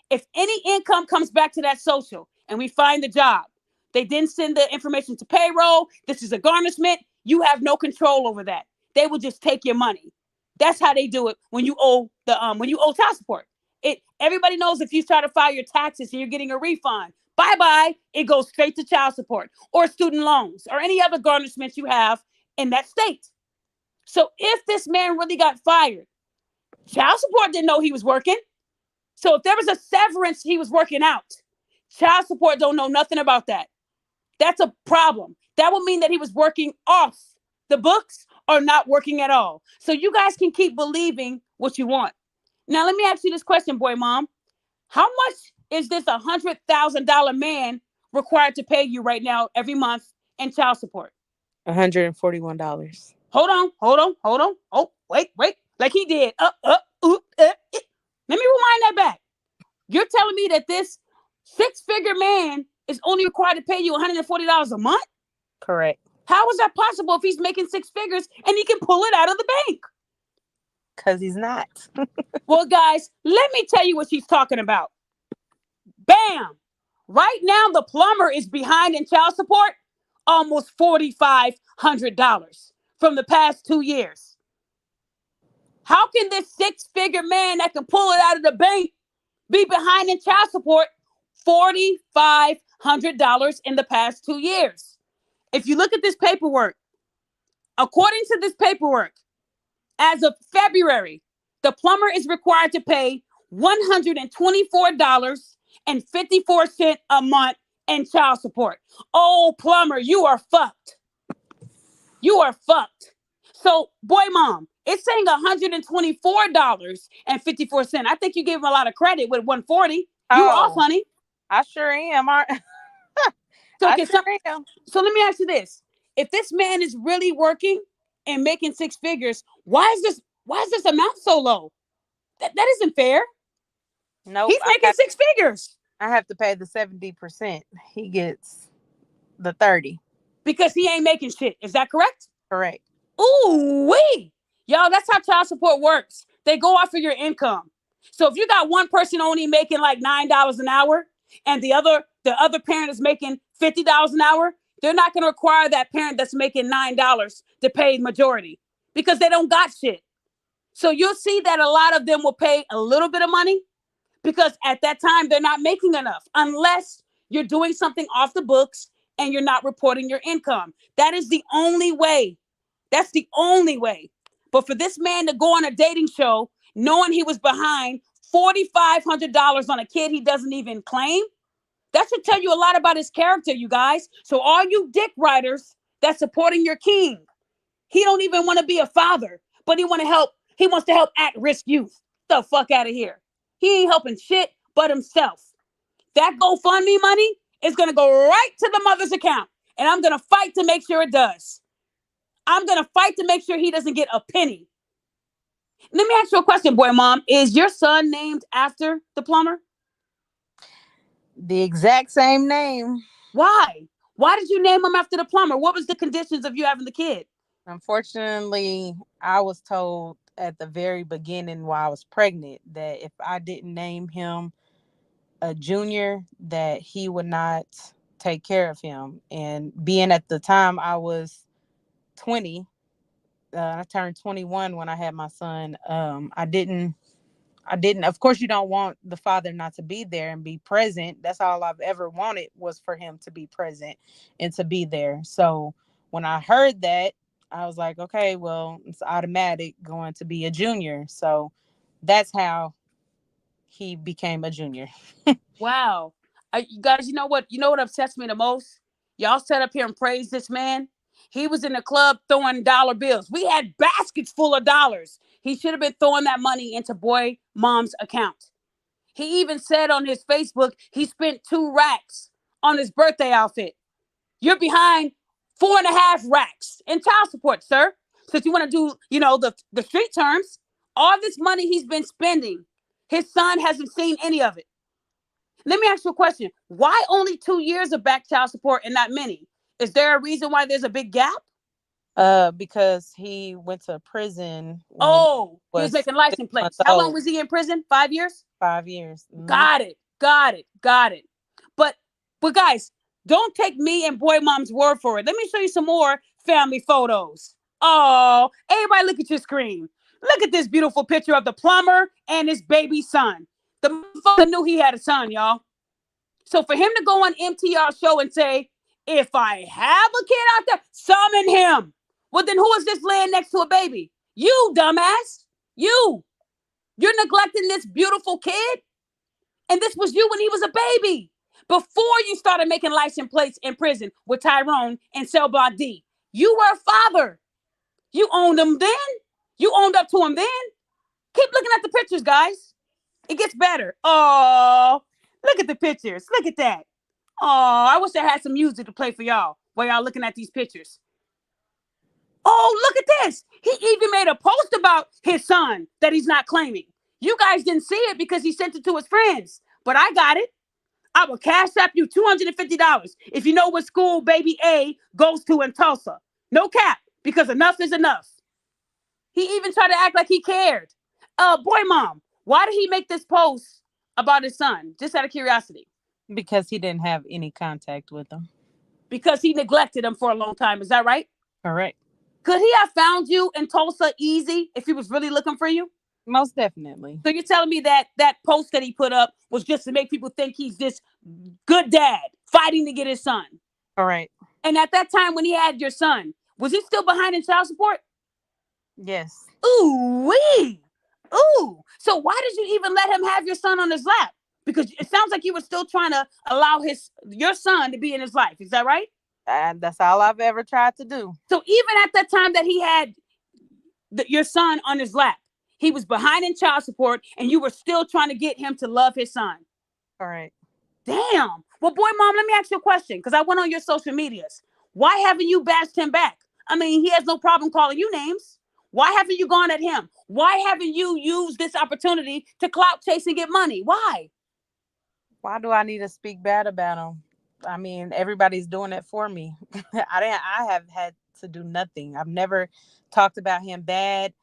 If any income comes back to that social and we find the job, they didn't send the information to payroll, this is a garnishment, you have no control over that. They will just take your money. That's how they do it when you owe child support. Everybody knows if you try to file your taxes and you're getting a refund, bye-bye, it goes straight to child support or student loans or any other garnishments you have in that state. So if this man really got fired, child support didn't know he was working. So if there was a severance he was working out, child support don't know nothing about that. That's a problem. That would mean that he was working off the books or not working at all. So you guys can keep believing what you want. Now, let me ask you this question, boy, mom. How much is this $100,000 man required to pay you right now every month in child support? $141. Hold on. Oh, wait. Like he did. Let me rewind that back. You're telling me that this six-figure man is only required to pay you $140 a month? Correct. How is that possible if he's making six figures and he can pull it out of the bank? Because he's not. Well, guys, let me tell you what she's talking about. Bam! Right now, the plumber is behind in child support almost $4,500 from the past 2 years. How can this six-figure man that can pull it out of the bank be behind in child support $4,500 in the past 2 years? If you look at this paperwork, according to this paperwork, as of February, the plumber is required to pay $124.54 a month in child support. Oh, plumber, you are fucked. You are fucked. So, boy, mom, it's saying $124.54. I think you gave him a lot of credit with $140. You off, honey. I sure am. So let me ask you this. If this man is really working and making six figures, why is this amount so low? That isn't fair. No, he's making six figures. I have to pay the 70%. He gets the 30. Because he ain't making shit. Is that correct? Correct. Ooh wee. Y'all, that's how child support works. They go off of your income. So if you got one person only making like $9 an hour and the other parent is making $50 an hour, they're not going to require that parent that's making $9 to pay majority because they don't got shit. So you'll see that a lot of them will pay a little bit of money because at that time they're not making enough unless you're doing something off the books and you're not reporting your income. That is the only way. That's the only way. But for this man to go on a dating show knowing he was behind $4,500 on a kid he doesn't even claim, that should tell you a lot about his character, you guys. So all you dick riders that's supporting your king, he don't even want to be a father, but he wants to help at-risk youth. Get the fuck out of here. He ain't helping shit but himself. That GoFundMe money is going to go right to the mother's account. And I'm going to fight to make sure it does. I'm going to fight to make sure he doesn't get a penny. Let me ask you a question, boy, mom. Is your son named after the plumber? The exact same name. Why? Why did you name him after the plumber? What was the conditions of you having the kid? Unfortunately, I was told at the very beginning while I was pregnant that if I didn't name him a junior, that he would not take care of him. And being at the time I was 20, I turned 21 when I had my son. I didn't, of course you don't want the father not to be there and be present. That's all I've ever wanted, was for him to be present and to be there. So when I heard that, I was like, okay, well, it's automatic going to be a junior. So that's how he became a junior. Wow. You guys, you know what upsets me the most? Y'all sat up here and praised this man. He was in the club throwing dollar bills. We had baskets full of dollars. He should have been throwing that money into boy mom's account. He even said on his Facebook, he spent 2 racks on his birthday outfit. You're behind 4.5 racks in child support, sir. So if you want to do, the street terms, all this money he's been spending, his son hasn't seen any of it. Let me ask you a question. Why only 2 years of back child support and not many? Is there a reason why there's a big gap? Because he went to prison when he Oh, he was was making 6 license months plates. How long old. was he in prison? 5 years? 5 years. Got it. Got it. Got it. But guys, don't take me and boy mom's word for it. Let me show you some more family photos. Oh, everybody look at your screen. Look at this beautiful picture of the plumber and his baby son. The motherfucker knew he had a son, y'all. So for him to go on MTR show and say, if I have a kid out there, summon him. Well, then who is this laying next to a baby? You, dumbass. You. You're neglecting this beautiful kid. And this was you when he was a baby. Before you started making license plates in prison with Tyrone and Cell Block D. You were a father. You owned him then. You owned up to him then. Keep looking at the pictures, guys. It gets better. Oh, look at the pictures. Look at that. Oh, I wish I had some music to play for y'all while y'all looking at these pictures. Oh, look at this. He even made a post about his son that he's not claiming. You guys didn't see it because he sent it to his friends, but I got it. I will cash app you $250 if you know what school baby A goes to in Tulsa. No cap, because enough is enough. He even tried to act like he cared. Boy, mom, why did he make this post about his son? Just out of curiosity. Because he didn't have any contact with him. Because he neglected him for a long time. Is that right? Correct. Could he have found you in Tulsa easy if he was really looking for you? Most definitely. So you're telling me that that post that he put up was just to make people think he's this good dad fighting to get his son? Correct. And at that time when he had your son, was he still behind in child support? Yes. Ooh wee. Ooh. So why did you even let him have your son on his lap? Because it sounds like you were still trying to allow your son to be in his life. Is that right? And that's all I've ever tried to do. So even at that time that he had your son on his lap, he was behind in child support and you were still trying to get him to love his son. Correct. Damn. Well, boy, mom, let me ask you a question because I went on your social medias. Why haven't you bashed him back? I mean, he has no problem calling you names. Why haven't you gone at him? Why haven't you used this opportunity to clout chase and get money? Why? Why do I need to speak bad about him? I mean, everybody's doing it for me. I have had to do nothing. I've never talked about him bad,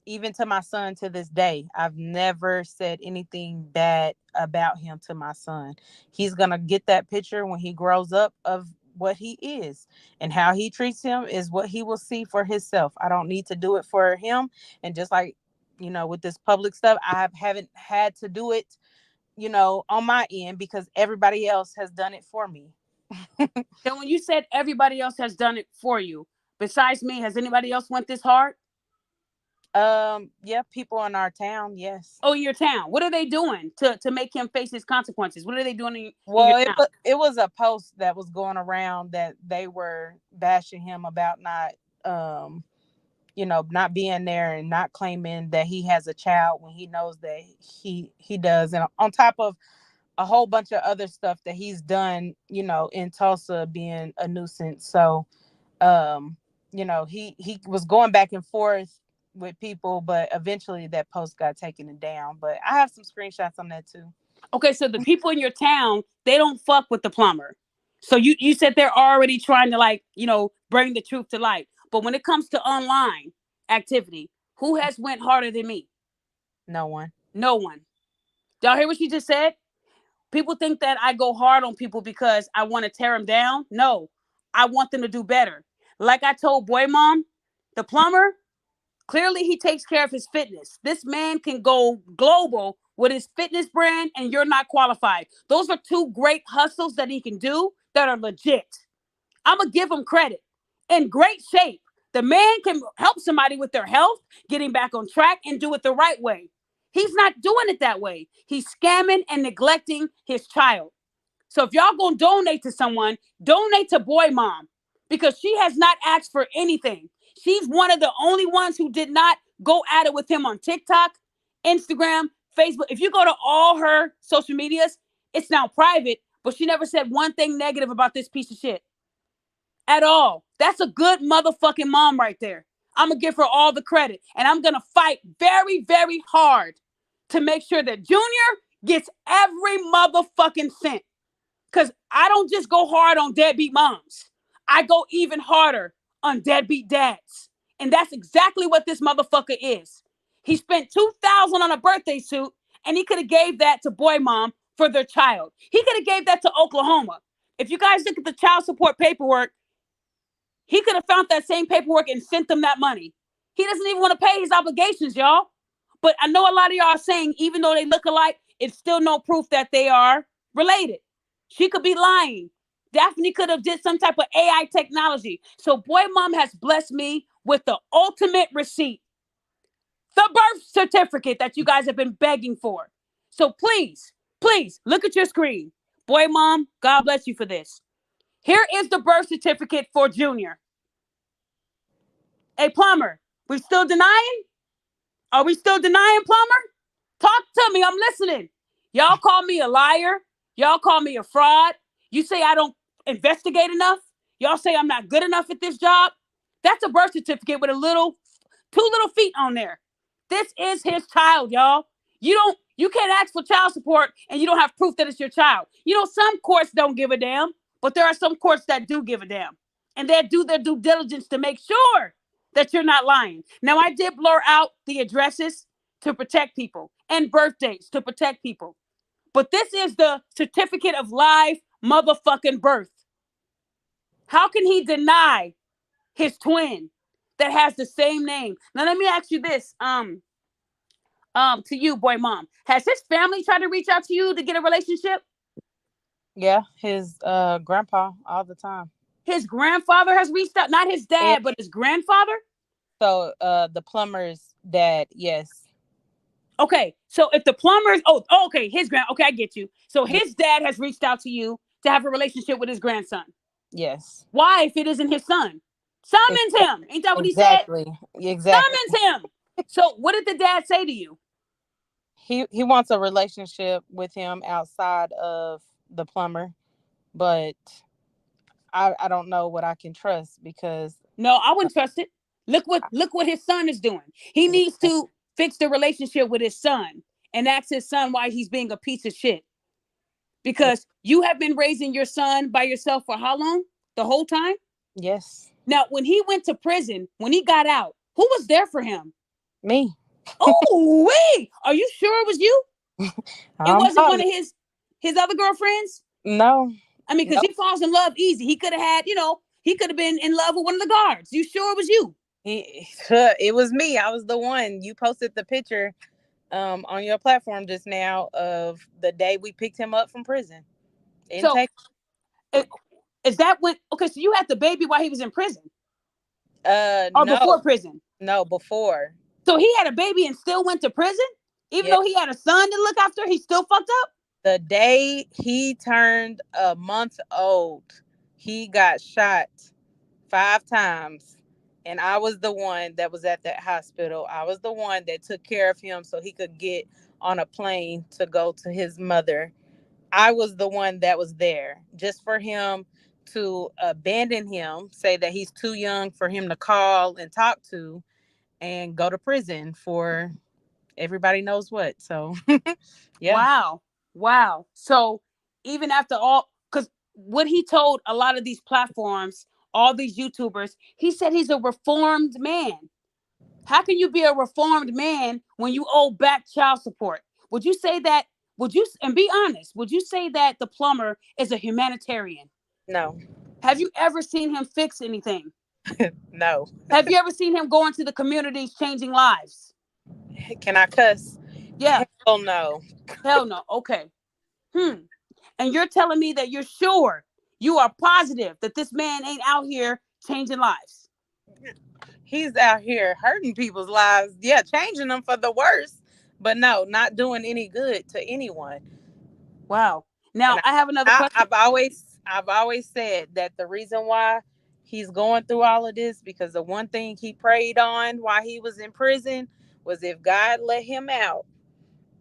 even to my son to this day. I've never said anything bad about him to my son. He's going to get that picture when he grows up of what he is, and how he treats him is what he will see for himself. I don't need to do it for him. And just like, with this public stuff, I haven't had to do it, on my end because everybody else has done it for me. And when you said everybody else has done it for you, besides me, has anybody else went this hard? Yeah, people in our town, yes. Oh, your town. What are they doing to make him face his consequences? What are they doing in Well, your town? it was a post that was going around that they were bashing him about not not being there and not claiming that he has a child when he knows that he does. And on top of a whole bunch of other stuff that he's done, in Tulsa being a nuisance. So, he was going back and forth with people, but eventually that post got taken down. But I have some screenshots on that too. Okay, so the people in your town, they don't fuck with the plumber. So you said they're already trying to bring the truth to light. But when it comes to online activity, who has went harder than me? No one. No one. Y'all hear what she just said? People think that I go hard on people because I want to tear them down. No, I want them to do better. Like I told Boy Mom, the plumber, clearly he takes care of his fitness. This man can go global with his fitness brand and you're not qualified. Those are two great hustles that he can do that are legit. I'm going to give him credit. In great shape. The man can help somebody with their health, getting back on track and do it the right way. He's not doing it that way. He's scamming and neglecting his child. So if y'all going to donate to someone, donate to Boy Mom because she has not asked for anything. She's one of the only ones who did not go at it with him on TikTok, Instagram, Facebook. If you go to all her social medias, it's now private, but she never said one thing negative about this piece of shit at all. That's a good motherfucking mom right there. I'm going to give her all the credit and I'm going to fight very, very hard to make sure that Junior gets every motherfucking cent. Because I don't just go hard on deadbeat moms. I go even harder on deadbeat dads. And that's exactly what this motherfucker is. He spent $2,000 on a birthday suit, and he could have gave that to boy mom for their child. He could have gave that to Oklahoma. If you guys look at the child support paperwork, he could have found that same paperwork and sent them that money. He doesn't even want to pay his obligations, y'all. But I know a lot of y'all are saying, even though they look alike, it's still no proof that they are related. She could be lying. Daphne could have did some type of AI technology. So boy mom has blessed me with the ultimate receipt. The birth certificate that you guys have been begging for. So please, please look at your screen. Boy mom, God bless you for this. Here is the birth certificate for Junior. Hey, Plumber, we still denying? Are we still denying, Plumber? Talk to me. I'm listening. Y'all call me a liar. Y'all call me a fraud. You say I don't investigate enough. Y'all say I'm not good enough at this job. That's a birth certificate with two little feet on there. This is his child, y'all. You can't ask for child support and you don't have proof that it's your child. You know, some courts don't give a damn, but there are some courts that do give a damn. And they do their due diligence to make sure that you're not lying. Now, I did blur out the addresses to protect people and birth dates to protect people. But this is the certificate of live motherfucking birth. How can he deny his twin that has the same name? Now, let me ask you this, to you, boy mom. Has his family tried to reach out to you to get a relationship? Yeah, his grandpa all the time. His grandfather has reached out, not his dad, but his grandfather? So the plumber's dad, yes. Okay, so if the plumber's, okay, okay, I get you. So his dad has reached out to you to have a relationship with his grandson. Yes. Why, if it isn't his son? Summons him. Ain't that what exactly. he said? Exactly. Summons him. So what did the dad say to you? He wants a relationship with him outside of the plumber, but I don't know what I can trust because no, I wouldn't trust it. Look what his son is doing. He needs to fix the relationship with his son and ask his son why he's being a piece of shit. Because you have been raising your son by yourself for how long? The whole time? Yes. Now, when he went to prison, when he got out, who was there for him? Me. Oh, wait. Are you sure it was you? It wasn't one of his other girlfriends? No. I mean, because he falls in love easy. He could have had, he could have been in love with one of the guards. You sure it was you? It was me. I was the one. You posted the picture on your platform just now of the day we picked him up from prison in Texas. Is that when? Okay, so you had the baby while he was in prison? Or no. Before prison? No, before. So he had a baby and still went to prison, even though he had a son to look after. He still fucked up. The day he turned a month old, he got shot 5 times. And I was the one that was at that hospital. I was the one that took care of him so he could get on a plane to go to his mother. I was the one that was there just for him to abandon him, say that he's too young for him to call and talk to, and go to prison for everybody knows what. So, yeah. Wow. So even after all, because what he told a lot of these platforms, all these YouTubers, he said he's a reformed man. How can you be a reformed man when you owe back child support? Would you say that? And be honest, would you say that the plumber is a humanitarian? No. Have you ever seen him fix anything? No. Have you ever seen him go into the communities changing lives? Can I cuss? Yeah. Hell no. Hell no. Okay. And you're telling me that you're sure, you are positive that this man ain't out here changing lives? He's out here hurting people's lives. Yeah, changing them for the worse. But no, not doing any good to anyone. Wow. Now, I have another question. I've always said that the reason why he's going through all of this, because the one thing he prayed on while he was in prison was if God let him out,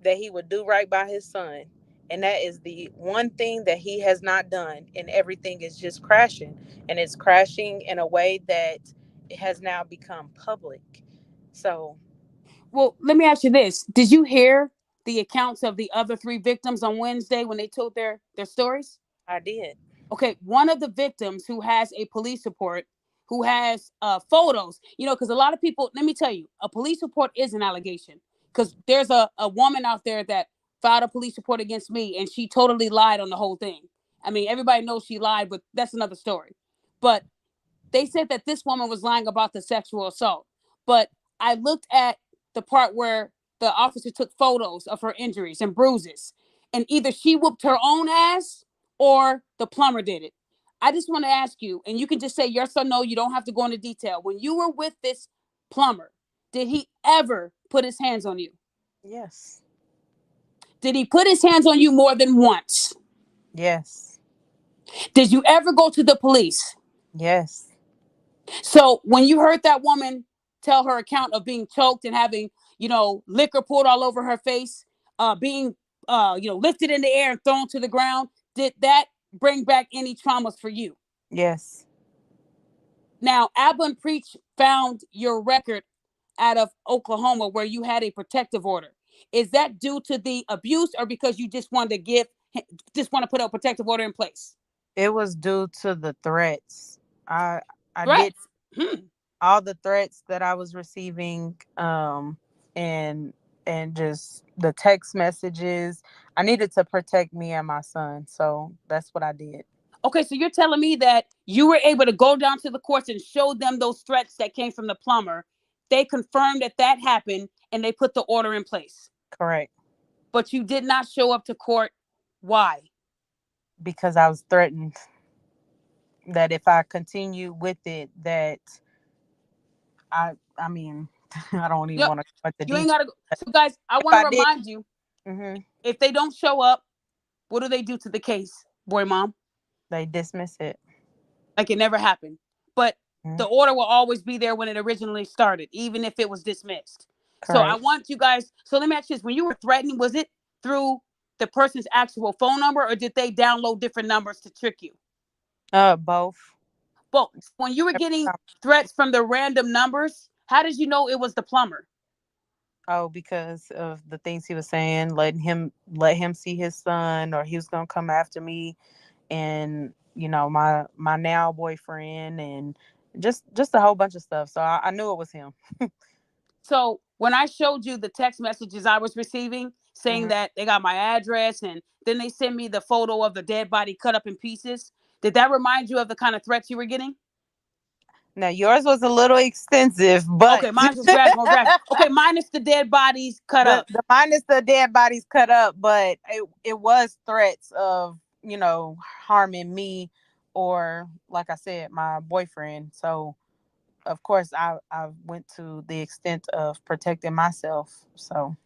that he would do right by his son. And that is the one thing that he has not done. And everything is just crashing. And it's crashing in a way that it has now become public. So. Well, let me ask you this. Did you hear the accounts of the other 3 victims on Wednesday when they told their stories? I did. Okay, one of the victims who has a police report, who has photos, because a lot of people, let me tell you, a police report is an allegation. Because there's a woman out there that filed a police report against me, and she totally lied on the whole thing. I mean, everybody knows she lied, but that's another story. But they said that this woman was lying about the sexual assault. But I looked at the part where the officer took photos of her injuries and bruises, and either she whooped her own ass or the plumber did it. I just want to ask you, and you can just say yes or no, you don't have to go into detail. When you were with this plumber, did he ever put his hands on you? Yes. Did he put his hands on you more than once? Yes. Did you ever go to the police? Yes. So when you heard that woman tell her account of being choked and having, liquor poured all over her face, being, lifted in the air and thrown to the ground, did that bring back any traumas for you? Yes. Now, Abba and Preach found your record out of Oklahoma where you had a protective order. Is that due to the abuse or because you just wanted to put a protective order in place? It was due to the threats. I did Threats. all the threats that I was receiving, and just the text messages. I needed to protect me and my son, so that's what I did. Okay, so you're telling me that you were able to go down to the courts and show them those threats that came from the plumber. They confirmed that happened and they put the order in place. Correct. But you did not show up to court. Why? Because I was threatened that if I continue with it, that I mean, I don't even Yep. want to go into You ain't detail. gotta go. So guys, I If want I to did, remind you, mm-hmm, if they don't show up, what do they do to the case, boy mom? they dismiss it. Like it never happened. But Mm-hmm. the order will always be there when it originally started, even if it was dismissed. So I Correct. want you guys, so let me ask you this. When you were threatened, was it through the person's actual phone number or did they download different numbers to trick you? Both. Well, when you were getting threats from the random numbers, how did you know it was the plumber? Oh, because of the things he was saying, let him see his son, or he was gonna come after me, and my now boyfriend, and just a whole bunch of stuff. So I knew it was him. So when I showed you the text messages I was receiving saying Mm-hmm. that they got my address and then they sent me the photo of the dead body cut up in pieces, did that remind you of the kind of threats you were getting? Now yours was a little extensive, but Okay, mine was more graphic. Okay, minus the dead bodies cut the up. the minus the dead bodies cut up, but it was threats of harming me, or like I said, my boyfriend. So of course I went to the extent of protecting myself. So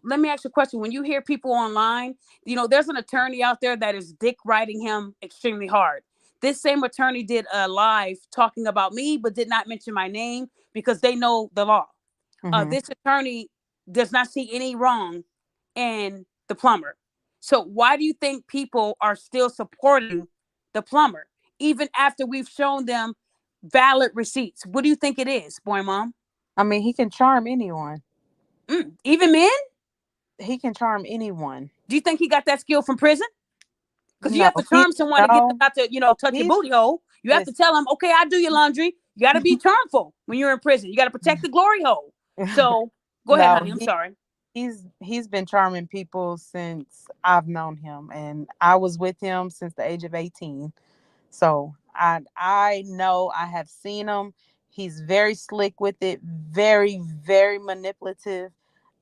let me ask you a question. When you hear people online, there's an attorney out there that is dick riding him extremely hard. This same attorney did a live talking about me, but did not mention my name because they know the law. Mm-hmm. This attorney does not see any wrong in the plumber. So why do you think people are still supporting the plumber, even after we've shown them valid receipts? What do you think it is, boy mom? I mean, he can charm anyone. Even men? He can charm anyone. Do you think he got that skill from prison? Because you No, have to charm someone to get them no, not to, touch your he's booty hole. You have to listen. tell them, okay, I do your laundry. You got to be charmful when you're in prison. You got to protect the glory hole. So go ahead, No, honey. I'm sorry. he's been charming people since I've known him, and I was with him since the age of 18. So I know, I have seen him. He's very slick with it, very, very manipulative,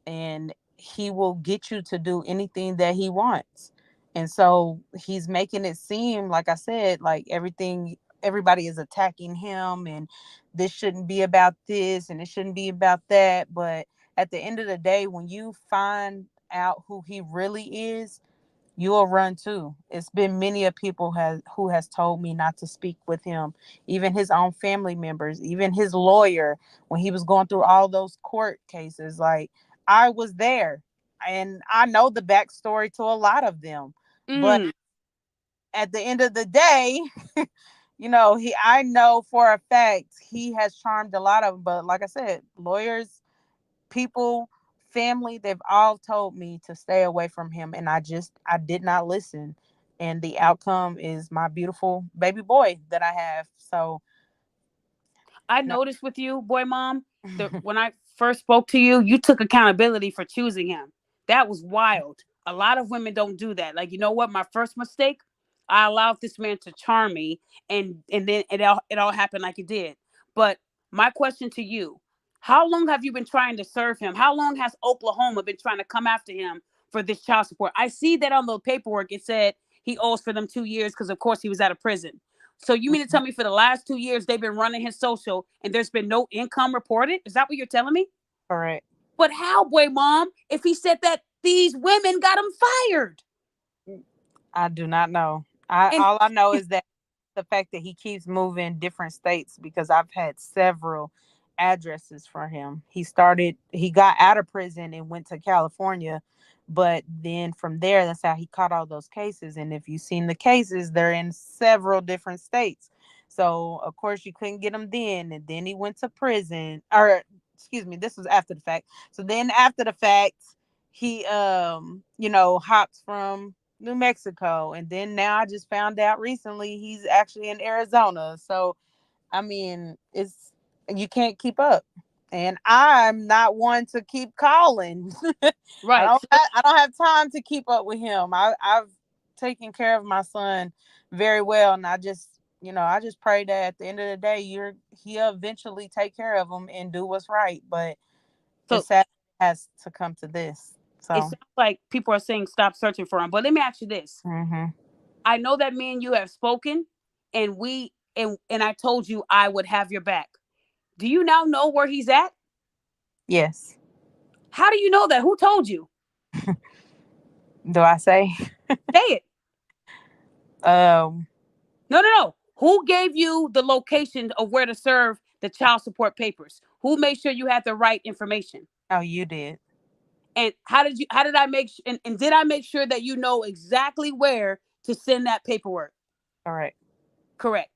and he will get you to do anything that he wants. And so he's making it seem, like I said, like everybody is attacking him, and this shouldn't be about this and it shouldn't be about that. But at the end of the day, when you find out who he really is, you will run too. It's been many of people who has told me not to speak with him, even his own family members, even his lawyer, when he was going through all those court cases. Like, I was there, and I know the backstory to a lot of them. But Mm. at the end of the day, I know for a fact he has charmed a lot of them. But like I said, lawyers, people family, they've all told me to stay away from him, and I did not listen. And the outcome is my beautiful baby boy that I have. So I no. noticed with you, boy mom, that when I first spoke to you, you took accountability for choosing him. That was wild. A lot of women don't do that. Like, you know what? My first mistake, I allowed this man to charm me, and then it all happened like it did. But my question to you, how long have you been trying to serve him? How long has Oklahoma been trying to come after him for this child support? I see that on the paperwork it said he owes for them 2 years because of course he was out of prison. So you mean to tell me for the last 2 years they've been running his social and there's been no income reported? Is that what you're telling me? Correct. But how, boy, mom, if he said that these women got him fired? I do not know. And All I know is that the fact that he keeps moving different states, because I've had several addresses for him. He got out of prison and went to California, but then from there, that's how he caught all those cases. And if you've seen the cases, they're in several different states. So of course you couldn't get him then, and then he went to prison. Or excuse me, this was after the fact. So then after the fact, he hopped from New Mexico, and then now I just found out recently he's actually in Arizona. So I mean, it's you can't keep up, and I'm not one to keep calling. right. I don't have time to keep up with him. I've taken care of my son very well, and I just pray that at the end of the day, he'll eventually take care of him and do what's right. But So it has to come to this. it So sounds like people are saying stop searching for him. But let me ask you this. mhm. I know that me and you have spoken, and I told you I would have your back. Do you now know where he's at? Yes. How do you know that? Who told you? Do I say? Say it. Um. No. Who gave you the location of where to serve the child support papers? Who made sure you had the right information? Oh, you did. And how did I and did I make sure that you know exactly where to send that paperwork? All right. Correct.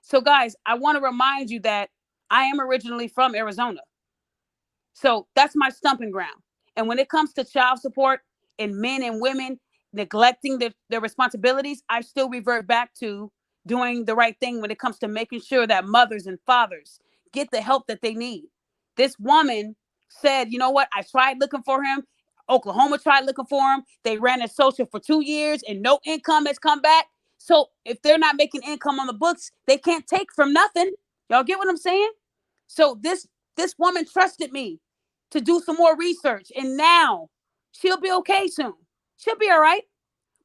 So guys, I want to remind you that I am originally from Arizona. So that's my stumping ground. And when it comes to child support and men and women neglecting their responsibilities, I still revert back to doing the right thing when it comes to making sure that mothers and fathers get the help that they need. This woman said, you know what? I tried looking for him. Oklahoma tried looking for him. They ran a social for 2 years and no income has come back. So if they're not making income on the books, they can't take from nothing. Y'all get what I'm saying? So this woman trusted me to do some more research, and now she'll be okay soon. She'll be all right.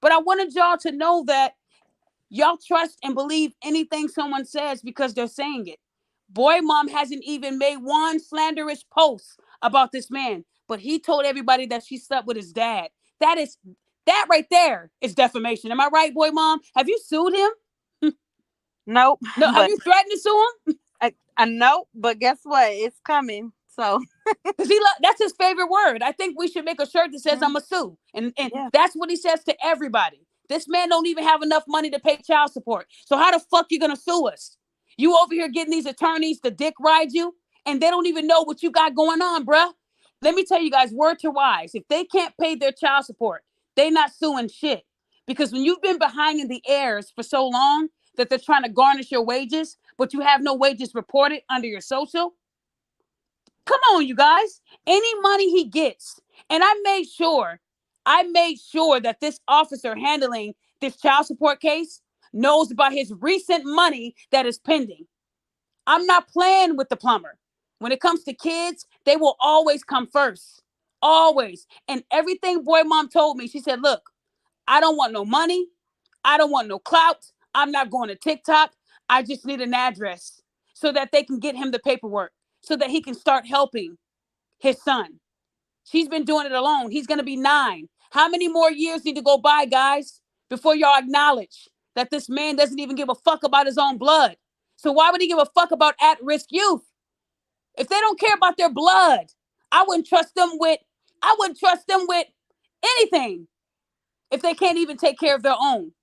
But I wanted y'all to know that y'all trust and believe anything someone says because they're saying it. Boy, mom hasn't even made one slanderous post about this man, but he told everybody that she slept with his dad. That right there is defamation. Am I right, boy, mom? Have you sued him? Nope. No. Have But you threatened to sue him? I know, but guess what? It's coming. So Because that's his favorite word. I think we should make a shirt that says I'm a sue. And yeah. that's what he says to everybody. This man don't even have enough money to pay child support. So how the fuck you gonna sue us? You over here getting these attorneys to dick ride you, and they don't even know what you got going on, bruh. Let me tell you guys, word to wise, if they can't pay their child support, they not suing shit. Because when you've been behind in the heirs for so long that they're trying to garnish your wages, but you have no wages reported under your social, come on, you guys. Any money he gets, and I made sure that this officer handling this child support case knows about his recent money that is pending. I'm not playing with the plumber. When it comes to kids, they will always come first. Always. And everything boy mom told me, she said, look, I don't want no money. I don't want no clout. I'm not going to TikTok. I just need an address so that they can get him the paperwork so that he can start helping his son. She's been doing it alone. He's going to be 9. How many more years need to go by, guys, before y'all acknowledge that this man doesn't even give a fuck about his own blood? So why would he give a fuck about at-risk youth? If they don't care about their blood, I wouldn't trust them with anything if they can't even take care of their own.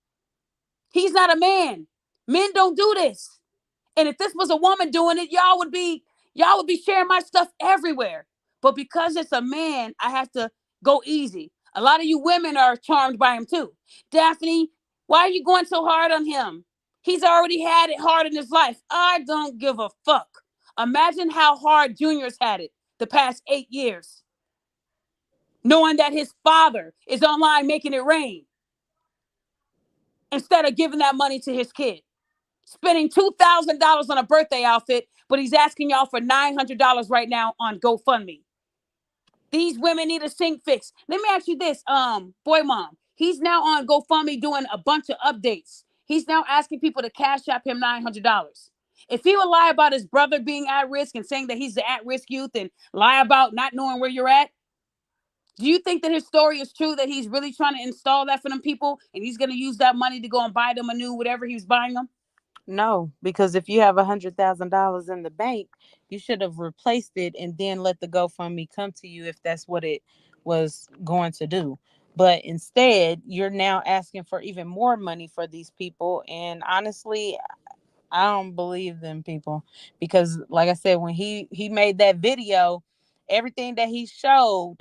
He's not a man. Men don't do this. And if this was a woman doing it, y'all would be sharing my stuff everywhere. But because it's a man, I have to go easy. A lot of you women are charmed by him too. Daphne, why are you going so hard on him? He's already had it hard in his life. I don't give a fuck. Imagine how hard Junior's had it the past 8 years, knowing that his father is online making it rain instead of giving that money to his kid. Spending $2,000 on a birthday outfit, but he's asking y'all for $900 right now on GoFundMe. These women need a sink fix. Let me ask you this, boy mom. He's now on GoFundMe doing a bunch of updates. He's now asking people to cash app him $900. If he would lie about his brother being at risk and saying that he's the at-risk youth and lie about not knowing where you're at, do you think that his story is true, that he's really trying to install that for them people and he's going to use that money to go and buy them a new whatever he was buying them? No, because if you have $100,000 in the bank, you should have replaced it and then let the GoFundMe come to you if that's what it was going to do. But instead, you're now asking for even more money for these people. And honestly, I don't believe them people, because like I said, when he made that video, everything that he showed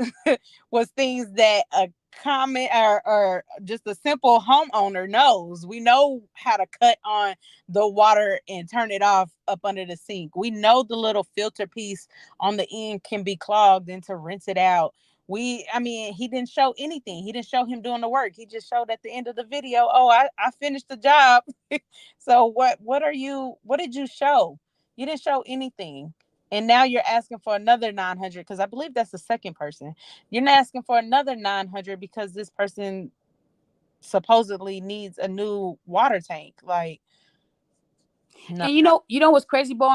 was things that a comment or just a simple homeowner knows. We know how to cut on the water and turn it off up under the sink. We know the little filter piece on the end can be clogged and to rinse it out. I mean, he didn't show anything. He didn't show him doing the work. He just showed at the end of the video, oh, I finished the job. So what did you show? You didn't show anything. And now you're asking for another 900, because I believe that's the second person. You're not asking for another 900 because this person supposedly needs a new water tank. Like, no. And you know what's crazy, boy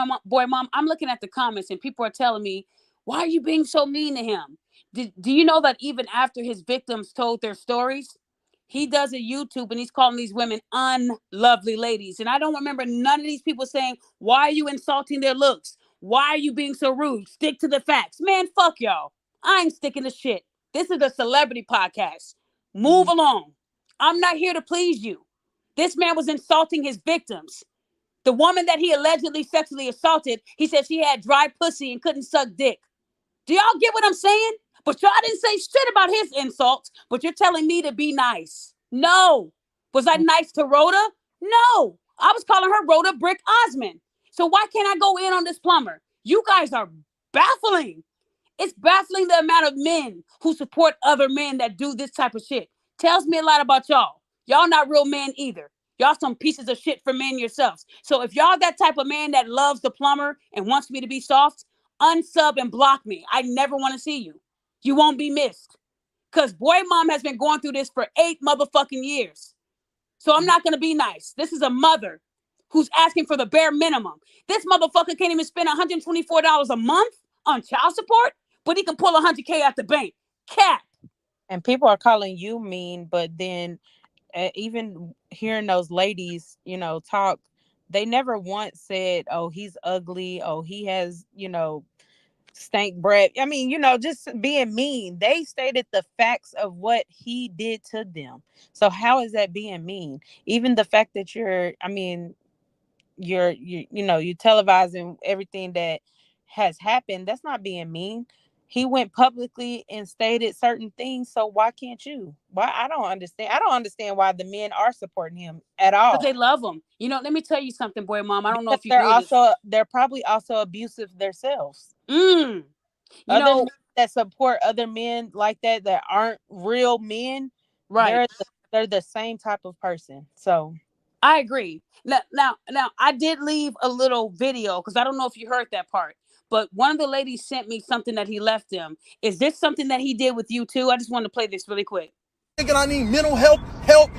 mom? I'm looking at the comments and people are telling me, why are you being so mean to him? Do you know that even after his victims told their stories, he does a YouTube and he's calling these women unlovely ladies. And I don't remember none of these people saying, why are you insulting their looks? Why are you being so rude? Stick to the facts. Man, fuck y'all. I ain't sticking to shit. This is a celebrity podcast. Move along. I'm not here to please you. This man was insulting his victims. The woman that he allegedly sexually assaulted, he said she had dry pussy and couldn't suck dick. Do y'all get what I'm saying? But y'all didn't say shit about his insults, but you're telling me to be nice. No. Was I nice to Rhoda? No. I was calling her Rhoda Brick Osmond. So why can't I go in on this plumber? You guys are baffling. It's baffling the amount of men who support other men that do this type of shit. Tells me a lot about y'all. Y'all not real men either. Y'all some pieces of shit for men yourselves. So if y'all that type of man that loves the plumber and wants me to be soft, unsub and block me. I never want to see you. You won't be missed. Because boy mom has been going through this for 8 motherfucking years. So I'm not going to be nice. This is a mother who's asking for the bare minimum. This motherfucker can't even spend $124 a month on child support, but he can pull $100K out the bank. Cap. And people are calling you mean, but then even hearing those ladies, talk, they never once said, oh, he's ugly. Oh, he has, stank breath. I mean, just being mean. They stated the facts of what he did to them. So how is that being mean? Even the fact that you're televising everything that has happened, that's not being mean. He went publicly and stated certain things. So why can't you? Why? I don't understand why the men are supporting him at all. Because they love him. Let me tell you something, boy mom. I don't know if you they're probably also abusive themselves. Men that support other men like that aren't real men, right? They're the same type of person. So I agree. Now, I did leave a little video because I don't know if you heard that part, but one of the ladies sent me something that he left them. Is this something that he did with you too? I just want to play this really quick. Thinking I need mental help,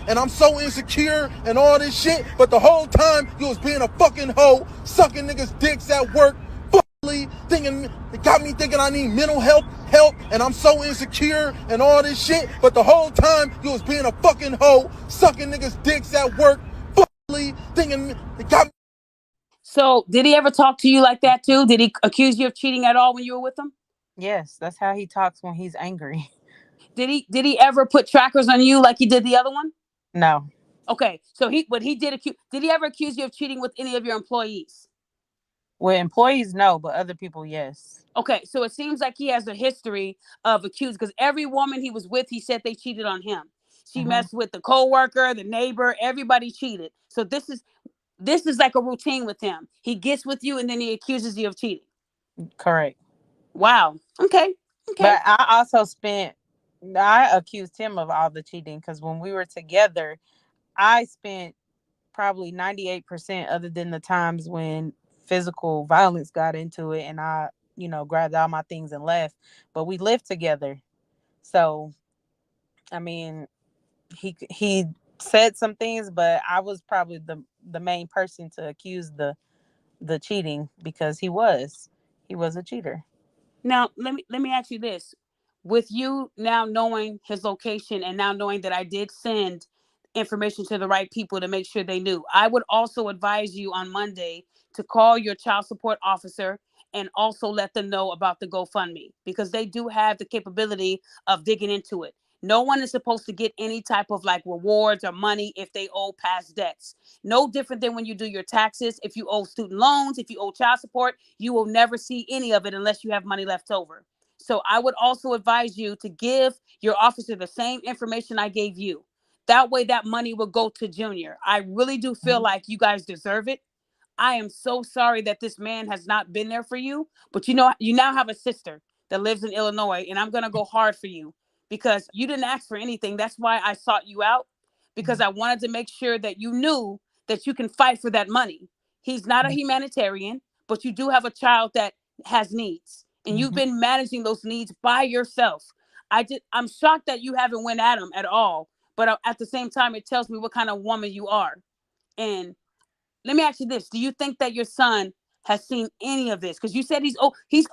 and I'm so insecure and all this shit, but the whole time you was being a fucking hoe, sucking niggas' dicks at work, thinking, it got me thinking I need mental help, and I'm so insecure and all this shit, but the whole time you was being a fucking hoe, sucking niggas' dicks at work, thinking, it got me. So, did he ever talk to you like that too? Did he accuse you of cheating at all when you were with him? Yes, that's how he talks when he's angry. Did he ever put trackers on you like he did the other one? No. Okay, so did he ever accuse you of cheating with any of your employees? Well, employees no, but other people yes. Okay, so it seems like he has a history of accused, because every woman he was with, he said they cheated on him. She messed with the co-worker, the neighbor, everybody cheated. So this is like a routine with him. He gets with you and then he accuses you of cheating. Correct. Wow. Okay. But I accused him of all the cheating because when we were together, I spent probably 98% other than the times when physical violence got into it and I, grabbed all my things and left. But we lived together. So, I mean, he said some things, but I was probably the main person to accuse the cheating because he was a cheater. Now, let me ask you this. With you now knowing his location and now knowing that I did send information to the right people to make sure they knew, I would also advise you on Monday to call your child support officer and also let them know about the GoFundMe, because they do have the capability of digging into it. No one is supposed to get any type of like rewards or money if they owe past debts. No different than when you do your taxes. If you owe student loans, if you owe child support, you will never see any of it unless you have money left over. So I would also advise you to give your officer the same information I gave you. That way that money will go to Junior. I really do feel like you guys deserve it. I am so sorry that this man has not been there for you, but you now have a sister that lives in Illinois, and I'm going to go hard for you because you didn't ask for anything. That's why I sought you out, because I wanted to make sure that you knew that you can fight for that money. He's not a humanitarian, but you do have a child that has needs, and you've been managing those needs by yourself. I'm shocked that you haven't went at him at all, but at the same time, it tells me what kind of woman you are. And let me ask you this. Do you think that your son has seen any of this? Because you said he's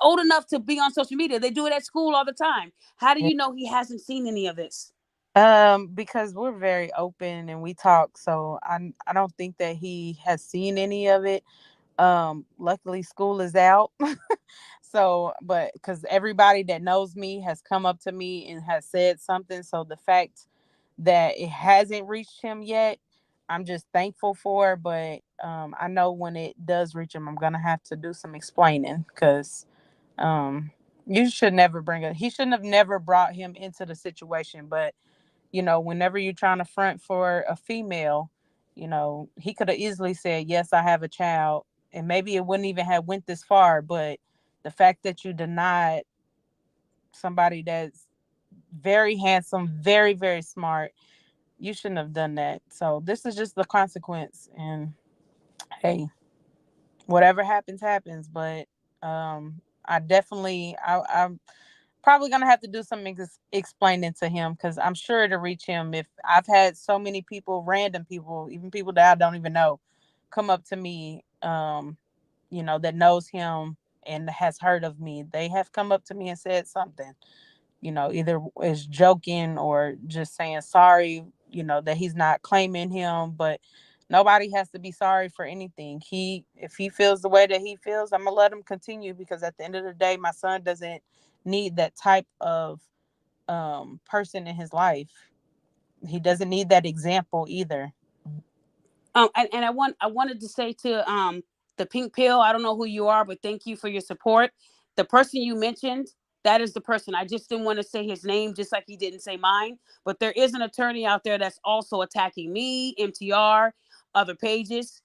old enough to be on social media. They do it at school all the time. How do you know he hasn't seen any of this? Because we're very open and we talk, so I don't think that he has seen any of it. Luckily school is out. So, but because everybody that knows me has come up to me and has said something, so the fact that it hasn't reached him yet, I'm just thankful for. But I know when it does reach him, I'm gonna have to do some explaining because you should never he shouldn't have never brought him into the situation. But whenever you're trying to front for a female, he could have easily said, yes, I have a child, and maybe it wouldn't even have went this far. But the fact that you denied somebody that's very handsome, very, very smart, you shouldn't have done that. So this is just the consequence. And hey, whatever happens, happens. But I'm probably gonna have to do some explaining to him because I'm sure to reach him. If I've had so many people, random people, even people that I don't even know, come up to me, that knows him and has heard of me. They have come up to me and said something, either is joking or just saying sorry, that he's not claiming him. But nobody has to be sorry for anything. If he feels the way that he feels, I'm gonna let him continue, because at the end of the day, my son doesn't need that type of person in his life. He doesn't need that example either. And I wanted to say to the pink pill, I don't know who you are, but thank you for your support. The person you mentioned, that is the person. I just didn't want to say his name, just like he didn't say mine. But there is an attorney out there that's also attacking me, MTR, other pages.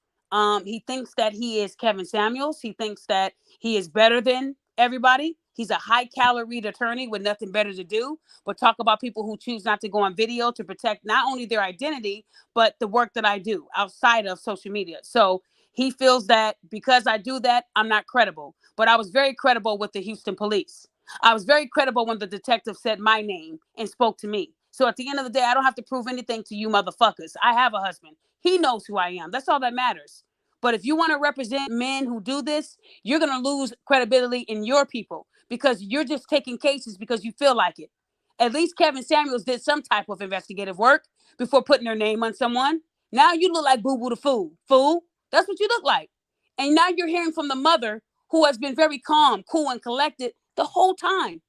He thinks that he is Kevin Samuels. He thinks that he is better than everybody. He's a high calorie attorney with nothing better to do but talk about people who choose not to go on video to protect not only their identity, but the work that I do outside of social media. So he feels that because I do that, I'm not credible. But I was very credible with the Houston police. I was very credible when the detective said my name and spoke to me. So at the end of the day, I don't have to prove anything to you motherfuckers. I have a husband. He knows who I am. That's all that matters. But if you want to represent men who do this, you're going to lose credibility in your people because you're just taking cases because you feel like it. At least Kevin Samuels did some type of investigative work before putting their name on someone. Now you look like Boo Boo the Fool. Fool. That's what you look like. And now you're hearing from the mother who has been very calm, cool, and collected the whole time.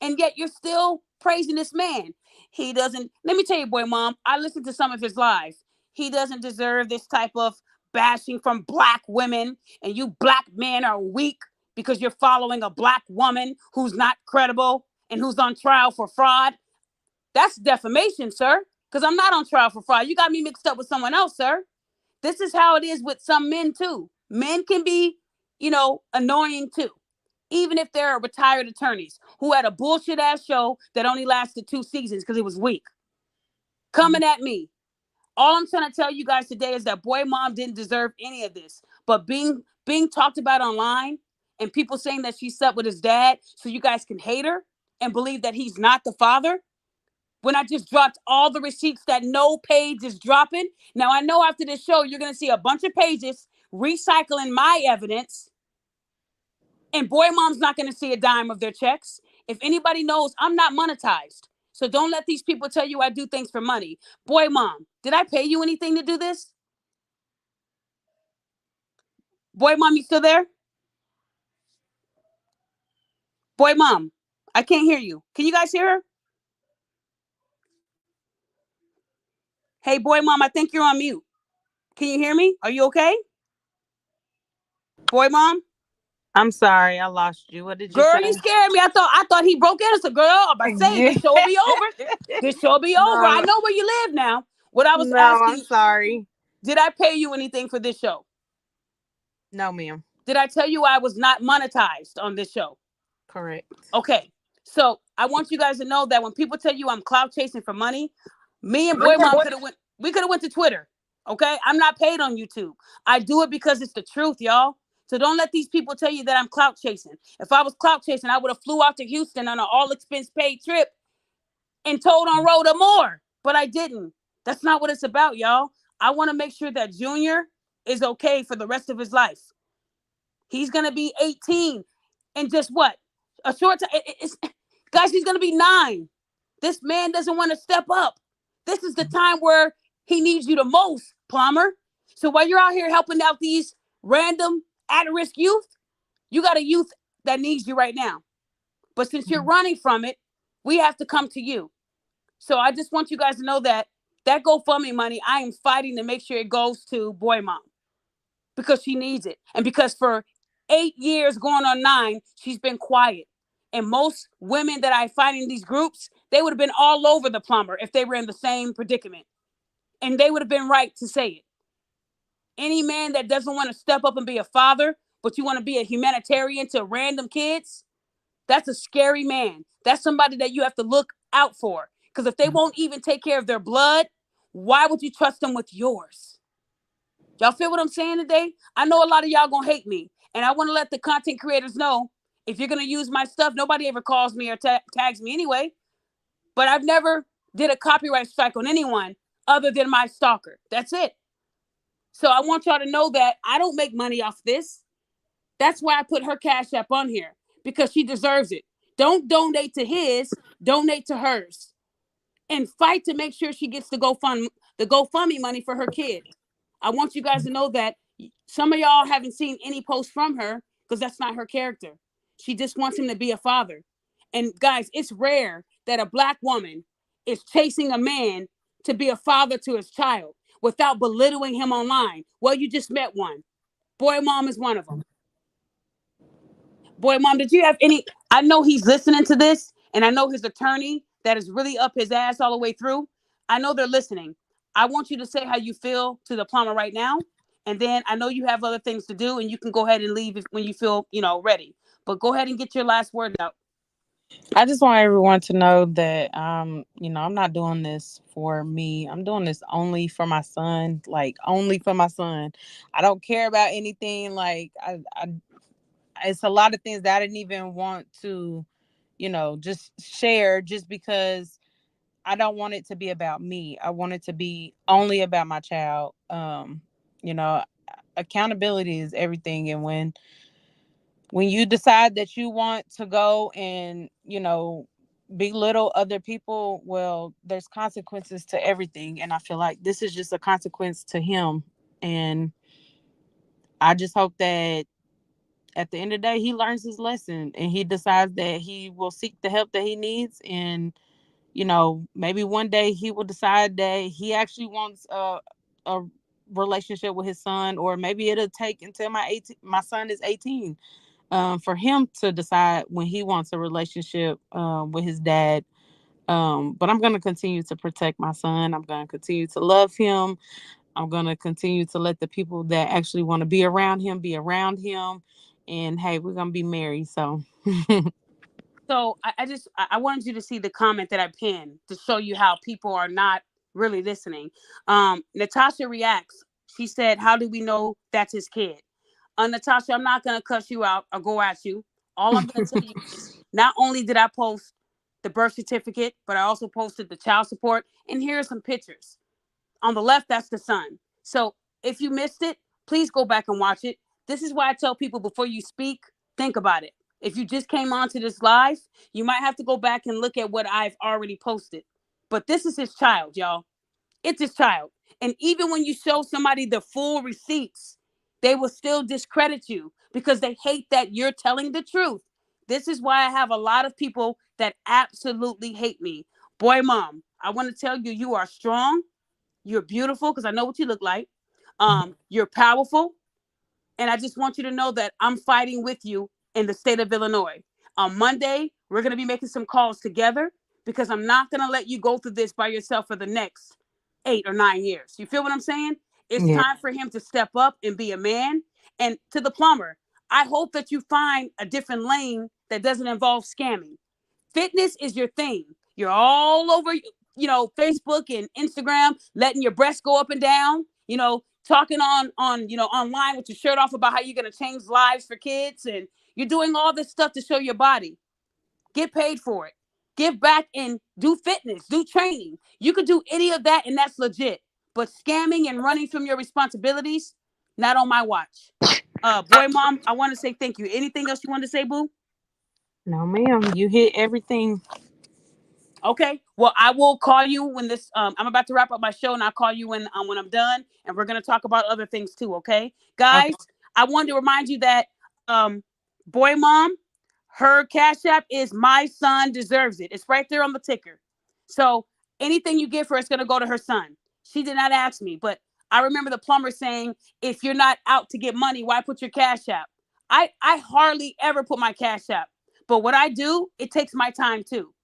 And yet you're still praising this man. He doesn't, let me tell you, boy, mom, I listened to some of his lives. He doesn't deserve this type of bashing from black women, and you black men are weak because you're following a black woman who's not credible and who's on trial for fraud. That's defamation, sir, because I'm not on trial for fraud. You got me mixed up with someone else, sir. This is how it is with some men, too. Men can be, annoying, too. Even if they're retired attorneys who had a bullshit ass show that only lasted 2 seasons because it was weak. Coming at me. All I'm trying to tell you guys today is that boy mom didn't deserve any of this. But being talked about online and people saying that she slept with his dad so you guys can hate her and believe that he's not the father, when I just dropped all the receipts that no page is dropping. Now, I know after this show, you're going to see a bunch of pages recycling my evidence. And boy mom's not going to see a dime of their checks. If anybody knows, I'm not monetized. So don't let these people tell you I do things for money. Boy mom, did I pay you anything to do this? Boy mom, you still there? Boy mom, I can't hear you. Can you guys hear her? Hey, boy mom, I think you're on mute. Can you hear me? Are you okay? Boy mom? I'm sorry, I lost you. What did you Girl, say? you scared me. I thought he broke in. I said, girl, I'm about to say this show will be over. This show will be over. I know where you live now. What I was asking, I'm sorry. Did I pay you anything for this show? No, ma'am. Did I tell you I was not monetized on this show? Correct. Okay. So I want you guys to know that when people tell you I'm clout chasing for money, me and boy mom could have went to Twitter. Okay. I'm not paid on YouTube. I do it because it's the truth, y'all. So don't let these people tell you that I'm clout chasing. If I was clout chasing, I would have flew out to Houston on an all expense paid trip and told on road or more, but I didn't. That's not what it's about, y'all. I want to make sure that Junior is okay for the rest of his life. He's going to be 18 and just what? A short time. Guys, he's going to be 9. This man doesn't want to step up. This is the time where he needs you the most, Plumber. So while you're out here helping out these random at-risk youth, you got a youth that needs you right now. But since you're running from it, we have to come to you. So I just want you guys to know that GoFundMe money, I am fighting to make sure it goes to boy mom because she needs it. And because for 8 years going on 9, she's been quiet. And most women that I find in these groups, they would have been all over the Plumber if they were in the same predicament. And they would have been right to say it. Any man that doesn't want to step up and be a father, but you want to be a humanitarian to random kids, that's a scary man. That's somebody that you have to look out for. Because if they won't even take care of their blood, why would you trust them with yours? Y'all feel what I'm saying today? I know a lot of y'all gonna hate me. And I want to let the content creators know, if you're going to use my stuff, nobody ever calls me or tags me anyway. But I've never did a copyright strike on anyone other than my stalker. That's it. So I want y'all to know that I don't make money off this. That's why I put her Cash App on here, because she deserves it. Don't donate to his, donate to hers. And fight to make sure she gets the GoFundMe money for her kid. I want you guys to know that some of y'all haven't seen any posts from her because that's not her character. She just wants him to be a father. And guys, it's rare that a Black woman is chasing a man to be a father to his child without belittling him online. Well, you just met one. Boy mom is one of them. Boy mom, did you have any? I know he's listening to this, and I know his attorney that is really up his ass all the way through. I know they're listening. I want you to say how you feel to the Plumber right now. And then I know you have other things to do, and you can go ahead and leave when you feel, ready. But go ahead and get your last word out. I just want everyone to know that, I'm not doing this for me. I'm doing this only for my son, only for my son. I don't care about anything. It's a lot of things that I didn't even want to, just share, just because I don't want it to be about me. I want it to be only about my child. Accountability is everything. And when you decide that you want to go and, belittle other people, well, there's consequences to everything. And I feel like this is just a consequence to him. And I just hope that at the end of the day, he learns his lesson and he decides that he will seek the help that he needs. And, maybe one day he will decide that he actually wants a relationship with his son, or maybe it'll take until my son is 18 for him to decide when he wants a relationship with his dad. But I'm going to continue to protect my son. I'm going to continue to love him. I'm going to continue to let the people that actually want to be around him be around him. And hey, we're going to be married. So So I wanted you to see the comment that I pinned to show you how people are not really listening. Natasha reacts. She said, "How do we know that's his kid?" Natasha, I'm not gonna cuss you out or go at you. All I'm gonna tell you is, not only did I post the birth certificate, but I also posted the child support. And here are some pictures. On the left, that's the son. So if you missed it, please go back and watch it. This is why I tell people, before you speak, think about it. If you just came onto this live, you might have to go back and look at what I've already posted. But this is his child, y'all. It's his child. And even when you show somebody the full receipts, they will still discredit you because they hate that you're telling the truth. This is why I have a lot of people that absolutely hate me. Boy, mom, I want to tell you, you are strong. You're beautiful, because I know what you look like. You're powerful. And I just want you to know that I'm fighting with you in the state of Illinois. On Monday, we're going to be making some calls together, because I'm not going to let you go through this by yourself for the next 8 or 9 years. You feel what I'm saying? It's time for him to step up and be a man. And to the plumber, I hope that you find a different lane that doesn't involve scamming. Fitness is your thing. You're all over, Facebook and Instagram, letting your breasts go up and down, talking on online with your shirt off about how you're going to change lives for kids, and you're doing all this stuff to show your body. Get paid for it. Give back and do fitness, do training. You could do any of that, and that's legit. But scamming and running from your responsibilities, not on my watch. Boy, mom, I want to say thank you. Anything else you want to say, boo? No, ma'am. You hit everything. Okay. Well, I will call you when this. I'm about to wrap up my show, and I'll call you when I'm done, and we're gonna talk about other things too. Okay, guys. Okay. I wanted to remind you that, boy, mom, her cash app is "My Son Deserves It." It's right there on the ticker. So anything you give her is gonna go to her son. She did not ask me, but I remember the plumber saying, "If you're not out to get money, why put your cash app?" I hardly ever put my cash app, but what I do, it takes my time too.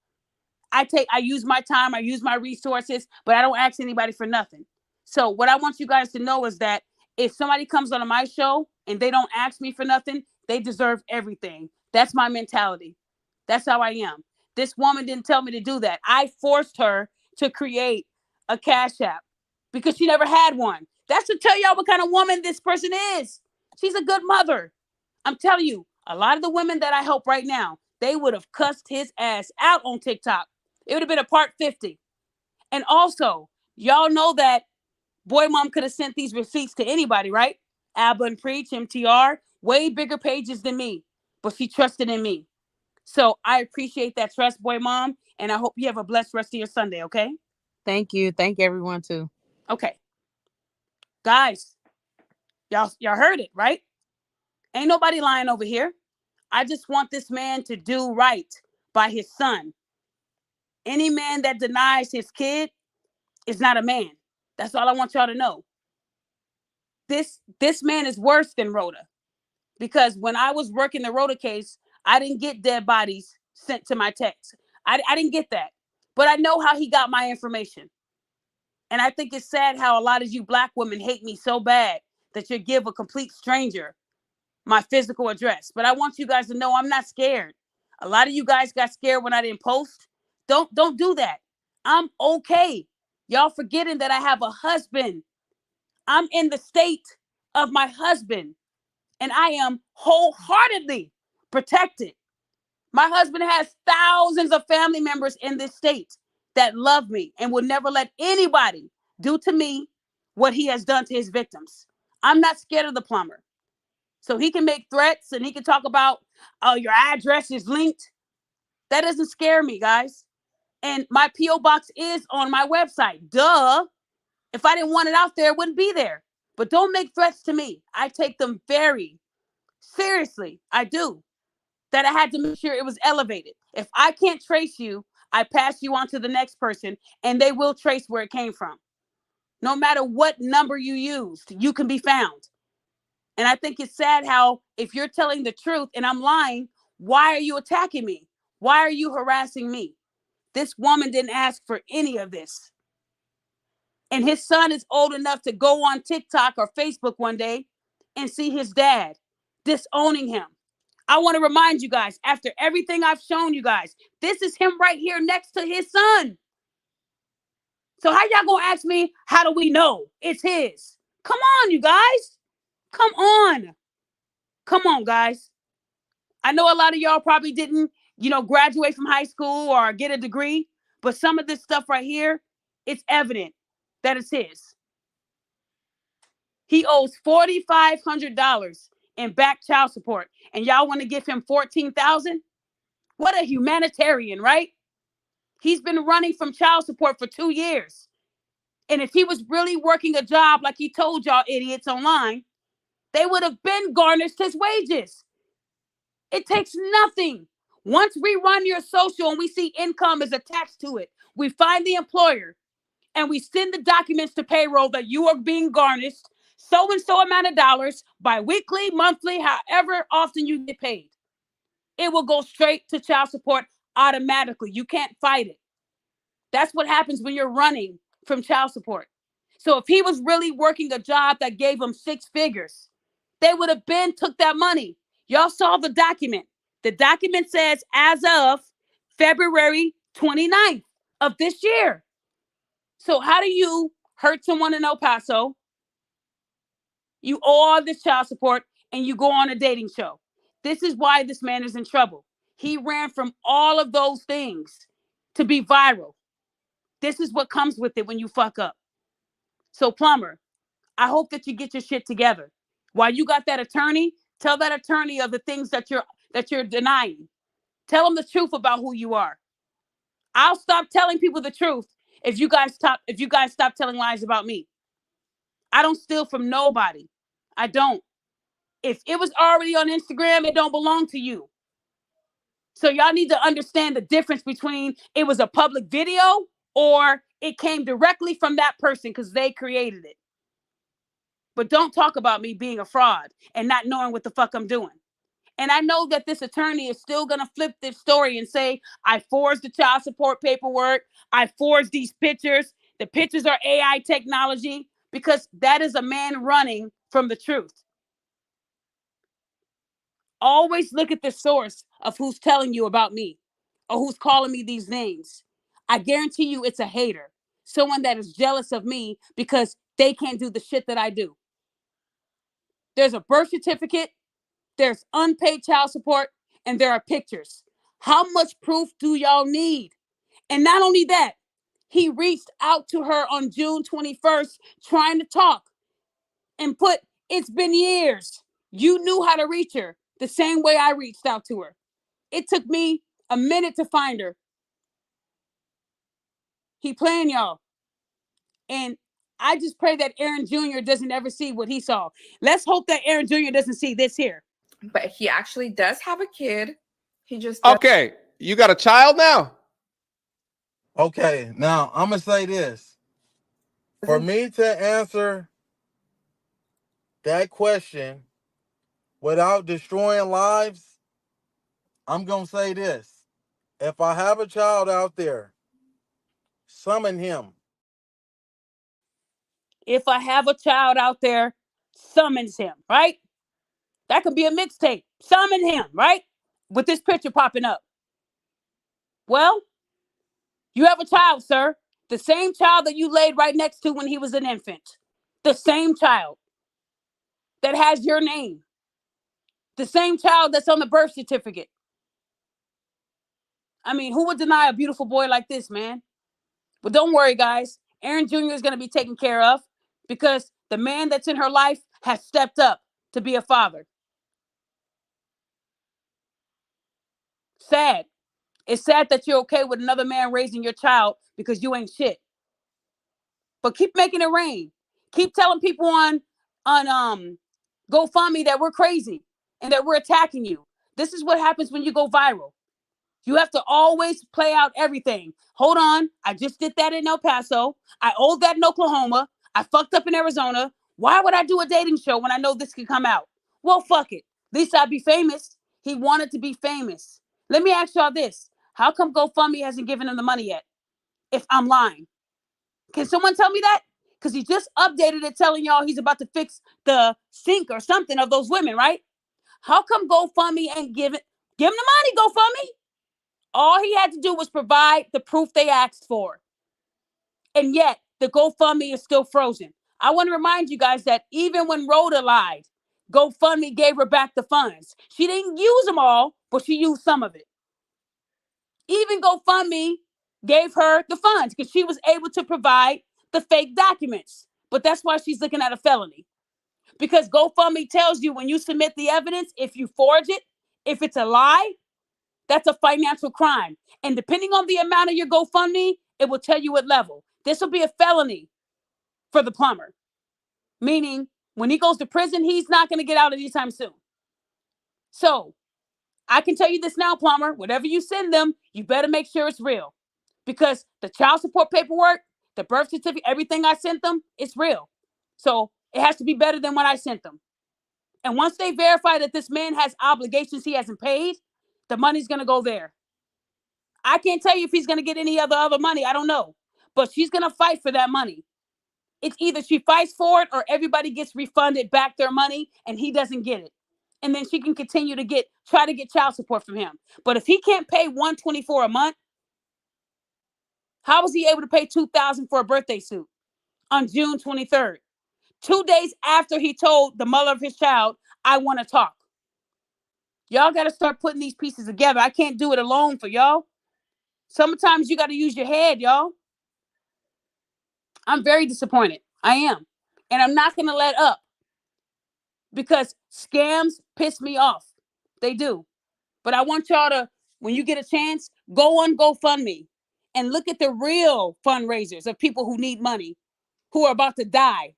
I use my time, I use my resources, but I don't ask anybody for nothing. So what I want you guys to know is that if somebody comes on my show and they don't ask me for nothing, they deserve everything. That's my mentality. That's how I am. This woman didn't tell me to do that. I forced her to create a cash app because she never had one. That's to tell y'all what kind of woman this person is. She's a good mother. I'm telling you, a lot of the women that I help right now, they would have cussed his ass out on TikTok. It would have been a part 50. And also, y'all know that Boy Mom could have sent these receipts to anybody, right? Abba and Preach, MTR, way bigger pages than me. But she trusted in me. So I appreciate that trust, Boy Mom. And I hope you have a blessed rest of your Sunday, okay? Thank you. Thank everyone too. Okay. Guys, y'all heard it, right? Ain't nobody lying over here. I just want this man to do right by his son. Any man that denies his kid is not a man. That's all I want y'all to know. This man is worse than Rhoda, because when I was working the Rhoda case, I didn't get dead bodies sent to my text. I didn't get that, but I know how he got my information. And I think it's sad how a lot of you black women hate me so bad that you give a complete stranger my physical address. But I want you guys to know I'm not scared. A lot of you guys got scared when I didn't post. Don't do that. I'm okay. Y'all forgetting that I have a husband. I'm in the state of my husband, and I am wholeheartedly protected. My husband has thousands of family members in this state that love me and will never let anybody do to me what he has done to his victims. I'm not scared of the plumber. So he can make threats and he can talk about, oh, your address is linked. That doesn't scare me, guys. And my P.O. box is on my website. Duh. If I didn't want it out there, it wouldn't be there. But don't make threats to me. I take them very seriously. I do. That I had to make sure it was elevated. If I can't trace you, I pass you on to the next person, and they will trace where it came from. No matter what number you used, you can be found. And I think it's sad how if you're telling the truth and I'm lying, why are you attacking me? Why are you harassing me? This woman didn't ask for any of this. And his son is old enough to go on TikTok or Facebook one day and see his dad disowning him. I want to remind you guys, after everything I've shown you guys, this is him right here next to his son. So how y'all gonna ask me, how do we know it's his? Come on, you guys. Come on. Come on, guys. I know a lot of y'all probably didn't, graduate from high school or get a degree, but some of this stuff right here, it's evident that it's his. He owes $4,500 in back child support, and y'all want to give him $14,000? What a humanitarian, right? He's been running from child support for 2 years. And if he was really working a job like he told y'all idiots online, they would have been garnished his wages. It takes nothing. Once we run your social and we see income is attached to it, we find the employer and we send the documents to payroll that you are being garnished so-and-so amount of dollars bi-weekly, monthly, however often you get paid. It will go straight to child support automatically. You can't fight it. That's what happens when you're running from child support. So if he was really working a job that gave him 6 figures, they would have been took that money. Y'all saw the document. The document says as of February 29th of this year. So how do you hurt someone in El Paso? You owe all this child support and you go on a dating show. This is why this man is in trouble. He ran from all of those things to be viral. This is what comes with it when you fuck up. So Plumber, I hope that you get your shit together. While you got that attorney, tell that attorney of the things that you're denying. Tell them the truth about who you are. I'll stop telling people the truth if you guys stop telling lies about me. I don't steal from nobody. I don't. If it was already on Instagram, it don't belong to you. So y'all need to understand the difference between it was a public video or it came directly from that person because they created it. But don't talk about me being a fraud and not knowing what the fuck I'm doing. And I know that this attorney is still going to flip this story and say, I forged the child support paperwork. I forged these pictures. The pictures are AI technology, because that is a man running from the truth. Always look at the source of who's telling you about me or who's calling me these names. I guarantee you it's a hater, someone that is jealous of me because they can't do the shit that I do. There's a birth certificate, there's unpaid child support, and there are pictures. How much proof do y'all need? And not only that, he reached out to her on June 21st trying to talk and put, it's been years. You knew how to reach her the same way I reached out to her. It took me a minute to find her. He playing y'all. And I just pray that Aaron Jr. doesn't ever see what he saw. Let's hope that Aaron Jr. doesn't see this here. But he actually does have a kid. He just Okay, you got a child now? Okay, now I'm gonna say this. For me to answer that question without destroying lives, I'm gonna say this. If I have a child out there, summon him. If I have a child out there, summons him, right? That could be a mixtape. Summon him, right? With this picture popping up. Well, you have a child, sir. The same child that you laid right next to when he was an infant. The same child that has your name. The same child that's on the birth certificate. I mean, who would deny a beautiful boy like this, man? But don't worry, guys. Aaron Jr. is going to be taken care of because the man that's in her life has stepped up to be a father. Sad. It's sad that you're okay with another man raising your child because you ain't shit. But keep making it rain. Keep telling people on GoFundMe that we're crazy and that we're attacking you. This is what happens when you go viral. You have to always play out everything. Hold on. I just did that in El Paso. I owe that in Oklahoma. I fucked up in Arizona. Why would I do a dating show when I know this could come out? Well, fuck it. At least I'd be famous. He wanted to be famous. Let me ask y'all this. How come GoFundMe hasn't given him the money yet? If I'm lying. Can someone tell me that? Because he just updated it telling y'all he's about to fix the sink or something of those women, right? How come GoFundMe ain't give him the money, GoFundMe? All he had to do was provide the proof they asked for. And yet, the GoFundMe is still frozen. I want to remind you guys that even when Rhoda lied, GoFundMe gave her back the funds. She didn't use them all, but she used some of it. Even GoFundMe gave her the funds because she was able to provide the fake documents. But that's why she's looking at a felony. Because GoFundMe tells you when you submit the evidence, if you forge it, if it's a lie, that's a financial crime. And depending on the amount of your GoFundMe, it will tell you what level. This will be a felony for the plumber. Meaning, when he goes to prison, he's not going to get out anytime soon. So, I can tell you this now, plumber. Whatever you send them, you better make sure it's real. Because the child support paperwork, the birth certificate, everything I sent them, it's real. So, it has to be better than what I sent them. And once they verify that this man has obligations he hasn't paid, the money's going to go there. I can't tell you if he's going to get any other money. I don't know. But she's going to fight for that money. It's either she fights for it or everybody gets refunded back their money and he doesn't get it. And then she can continue to try to get child support from him. But if he can't pay $124 a month, how was he able to pay $2,000 for a birthday suit on June 23rd? 2 days after he told the mother of his child, I want to talk. Y'all got to start putting these pieces together. I can't do it alone for y'all. Sometimes you got to use your head, y'all. I'm very disappointed. I am. And I'm not going to let up because scams piss me off. They do. But I want y'all to, when you get a chance, go on GoFundMe and look at the real fundraisers of people who need money, who are about to die,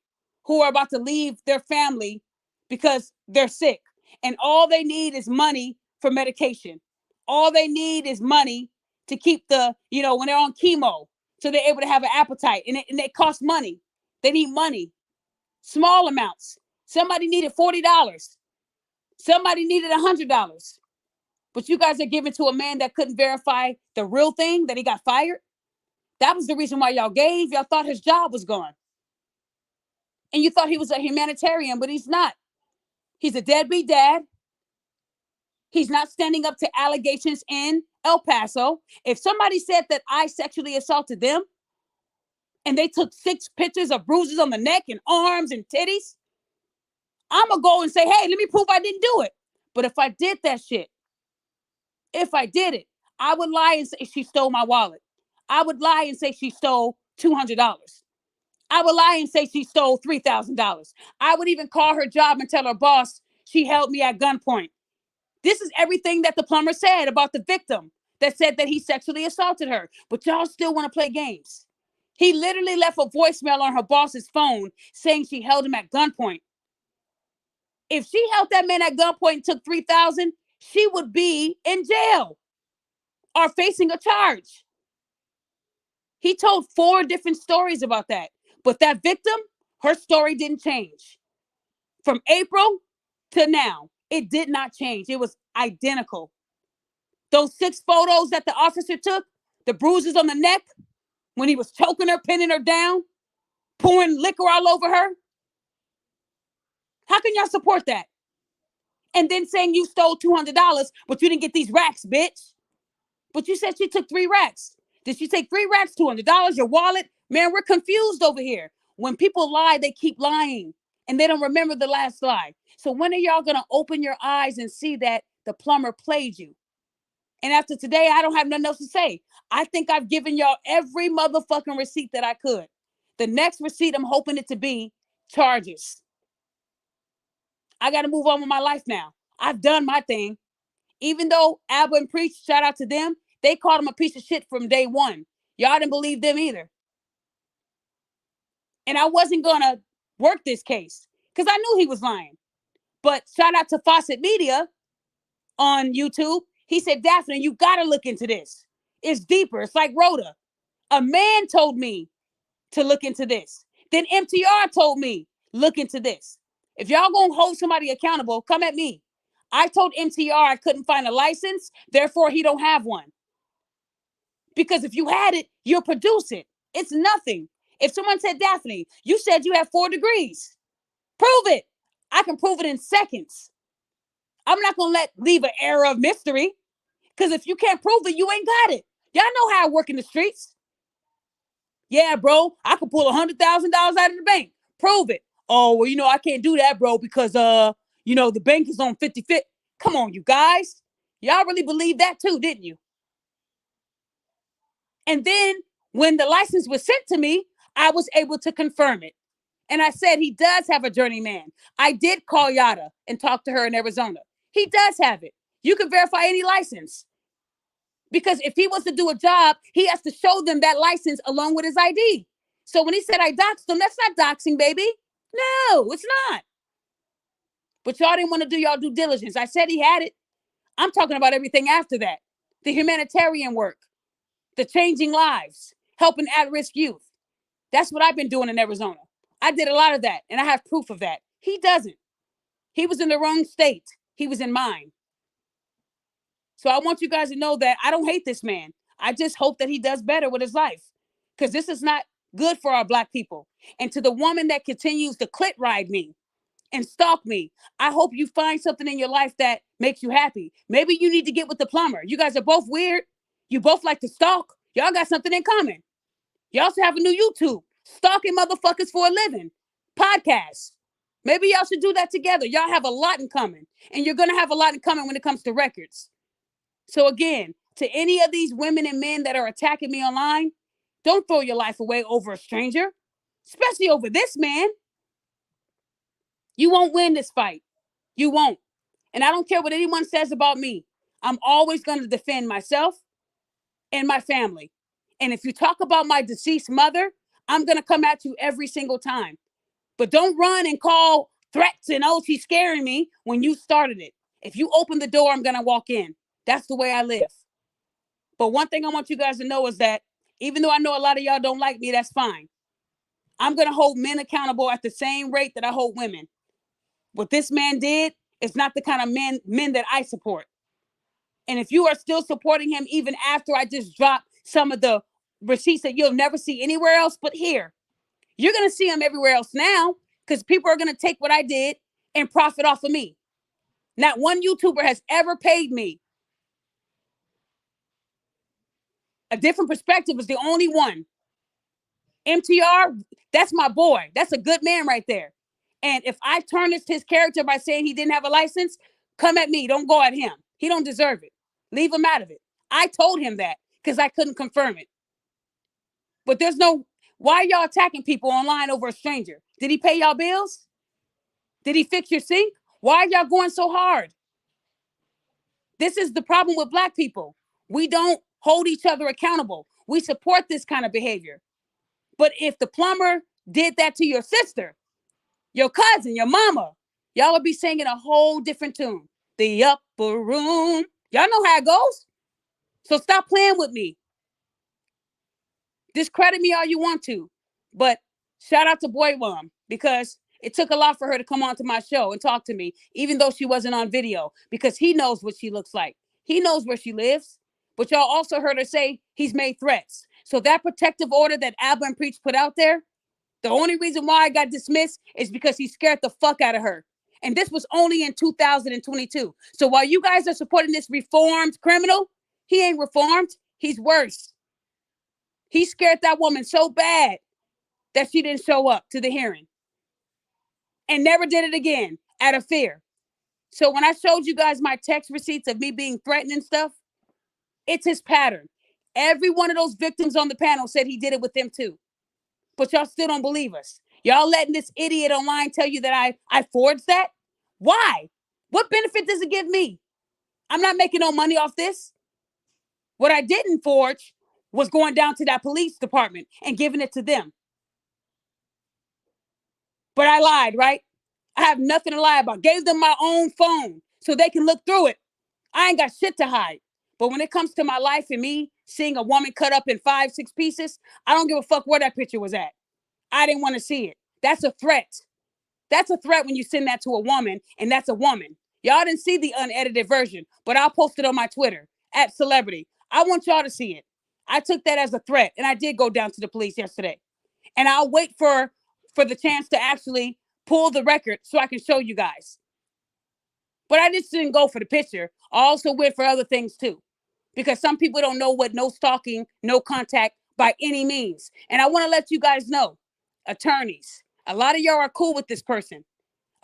who are about to leave their family because they're sick. And all they need is money for medication. All they need is money to keep when they're on chemo, so they're able to have an appetite. And it costs money. They need money. Small amounts. Somebody needed $40. Somebody needed $100. But you guys are giving to a man that couldn't verify the real thing, that he got fired. That was the reason why y'all gave. Y'all thought his job was gone. And you thought he was a humanitarian, but he's not. He's a deadbeat dad. He's not standing up to allegations in El Paso. If somebody said that I sexually assaulted them and they took 6 pictures of bruises on the neck and arms and titties, I'm going to go and say, hey, let me prove I didn't do it. But if I did that shit, if I did it, I would lie and say she stole my wallet. I would lie and say she stole $200. I would lie and say she stole $3,000. I would even call her job and tell her boss she held me at gunpoint. This is everything that the plumber said about the victim that said that he sexually assaulted her. But y'all still want to play games. He literally left a voicemail on her boss's phone saying she held him at gunpoint. If she held that man at gunpoint and took $3,000, she would be in jail or facing a charge. He told 4 different stories about that. But that victim, her story didn't change. From April to now, it did not change. It was identical. Those 6 photos that the officer took, the bruises on the neck, when he was choking her, pinning her down, pouring liquor all over her. How can y'all support that? And then saying you stole $200, but you didn't get these racks, bitch. But you said she took 3 racks. Did she take 3 racks, $200, your wallet? Man, we're confused over here. When people lie, they keep lying. And they don't remember the last lie. So when are y'all going to open your eyes and see that the plumber played you? And after today, I don't have nothing else to say. I think I've given y'all every motherfucking receipt that I could. The next receipt, I'm hoping it to be charges. I got to move on with my life now. I've done my thing. Even though Abba and Preach, shout out to them, they called him a piece of shit from day one. Y'all didn't believe them either. And I wasn't going to work this case because I knew he was lying. But shout out to Fawcett Media on YouTube. He said, Daphne, you got to look into this. It's deeper. It's like Rhoda. A man told me to look into this Then MTR told me, look into this. If y'all gonna hold somebody accountable, come at me. I told MTR I couldn't find a license, therefore he don't have one. Because if you had it, you'll produce it. It's nothing. If someone said, Daphne, you said you have 4 degrees. Prove it. I can prove it in seconds. I'm not going to leave an air of mystery. Because if you can't prove it, you ain't got it. Y'all know how I work in the streets. Yeah, bro, I could pull $100,000 out of the bank. Prove it. Oh, well, I can't do that, bro, because, the bank is on 55th. Come on, you guys. Y'all really believe that too, didn't you? And then when the license was sent to me, I was able to confirm it. And I said, he does have a journeyman. I did call Yada and talk to her in Arizona. He does have it. You can verify any license. Because if he wants to do a job, he has to show them that license along with his ID. So when he said I doxed him, that's not doxing, baby. No, it's not. But y'all didn't want to do y'all due diligence. I said he had it. I'm talking about everything after that. The humanitarian work, the changing lives, helping at-risk youth. That's what I've been doing in Arizona. I did a lot of that, and I have proof of that. He doesn't. He was in the wrong state. He was in mine. So I want you guys to know that I don't hate this man. I just hope that he does better with his life, because this is not good for our Black people. And to the woman that continues to clit ride me and stalk me, I hope you find something in your life that makes you happy. Maybe you need to get with the plumber. You guys are both weird. You both like to stalk. Y'all got something in common. You also have a new YouTube, stalking motherfuckers for a living, podcast. Maybe y'all should do that together. Y'all have a lot in common, and you're going to have a lot in common when it comes to records. So again, to any of these women and men that are attacking me online, don't throw your life away over a stranger, especially over this man. You won't win this fight. You won't. And I don't care what anyone says about me. I'm always going to defend myself and my family. And if you talk about my deceased mother, I'm going to come at you every single time. But don't run and call threats and, oh, she's scaring me when you started it. If you open the door, I'm going to walk in. That's the way I live. But one thing I want you guys to know is that even though I know a lot of y'all don't like me, that's fine. I'm going to hold men accountable at the same rate that I hold women. What this man did is not the kind of men that I support. And if you are still supporting him, even after I just dropped some of the receipts that you'll never see anywhere else but here, you're going to see them everywhere else now, because people are going to take what I did and profit off of me. Not one YouTuber has ever paid me. A Different Perspective is the only one. MTR, that's my boy. That's a good man right there. And if I tarnished his character by saying he didn't have a license, come at me. Don't go at him. He don't deserve it. Leave him out of it. I told him that because I couldn't confirm it. But why are y'all attacking people online over a stranger? Did he pay y'all bills? Did he fix your sink? Why are y'all going so hard? This is the problem with Black people. We don't hold each other accountable. We support this kind of behavior. But if the plumber did that to your sister, your cousin, your mama, y'all would be singing a whole different tune. The upper room. Y'all know how it goes. So stop playing with me. Discredit me all you want to. But shout out to Boy Mom, because it took a lot for her to come onto my show and talk to me, even though she wasn't on video, because he knows what she looks like. He knows where she lives. But y'all also heard her say he's made threats. So that protective order that Abba and Preach put out there, the only reason why I got dismissed is because he scared the fuck out of her. And this was only in 2022. So while you guys are supporting this reformed criminal, he ain't reformed. He's worse. He scared that woman so bad that she didn't show up to the hearing and never did it again out of fear. So when I showed you guys my text receipts of me being threatened and stuff, it's his pattern. Every one of those victims on the panel said he did it with them too. But y'all still don't believe us. Y'all letting this idiot online tell you that I forged that? Why? What benefit does it give me? I'm not making no money off this. What I didn't forge was going down to that police department and giving it to them. But I lied, right? I have nothing to lie about. Gave them my own phone so they can look through it. I ain't got shit to hide. But when it comes to my life and me seeing a woman cut up in 5, 6 pieces, I don't give a fuck where that picture was at. I didn't want to see it. That's a threat. That's a threat when you send that to a woman, and that's a woman. Y'all didn't see the unedited version, but I'll post it on my Twitter @celebrity. I want y'all to see it. I took that as a threat, and I did go down to the police yesterday. And I'll wait for the chance to actually pull the record so I can show you guys. But I just didn't go for the picture. I also went for other things too, because some people don't know what no stalking, no contact by any means. And I want to let you guys know, attorneys, a lot of y'all are cool with this person.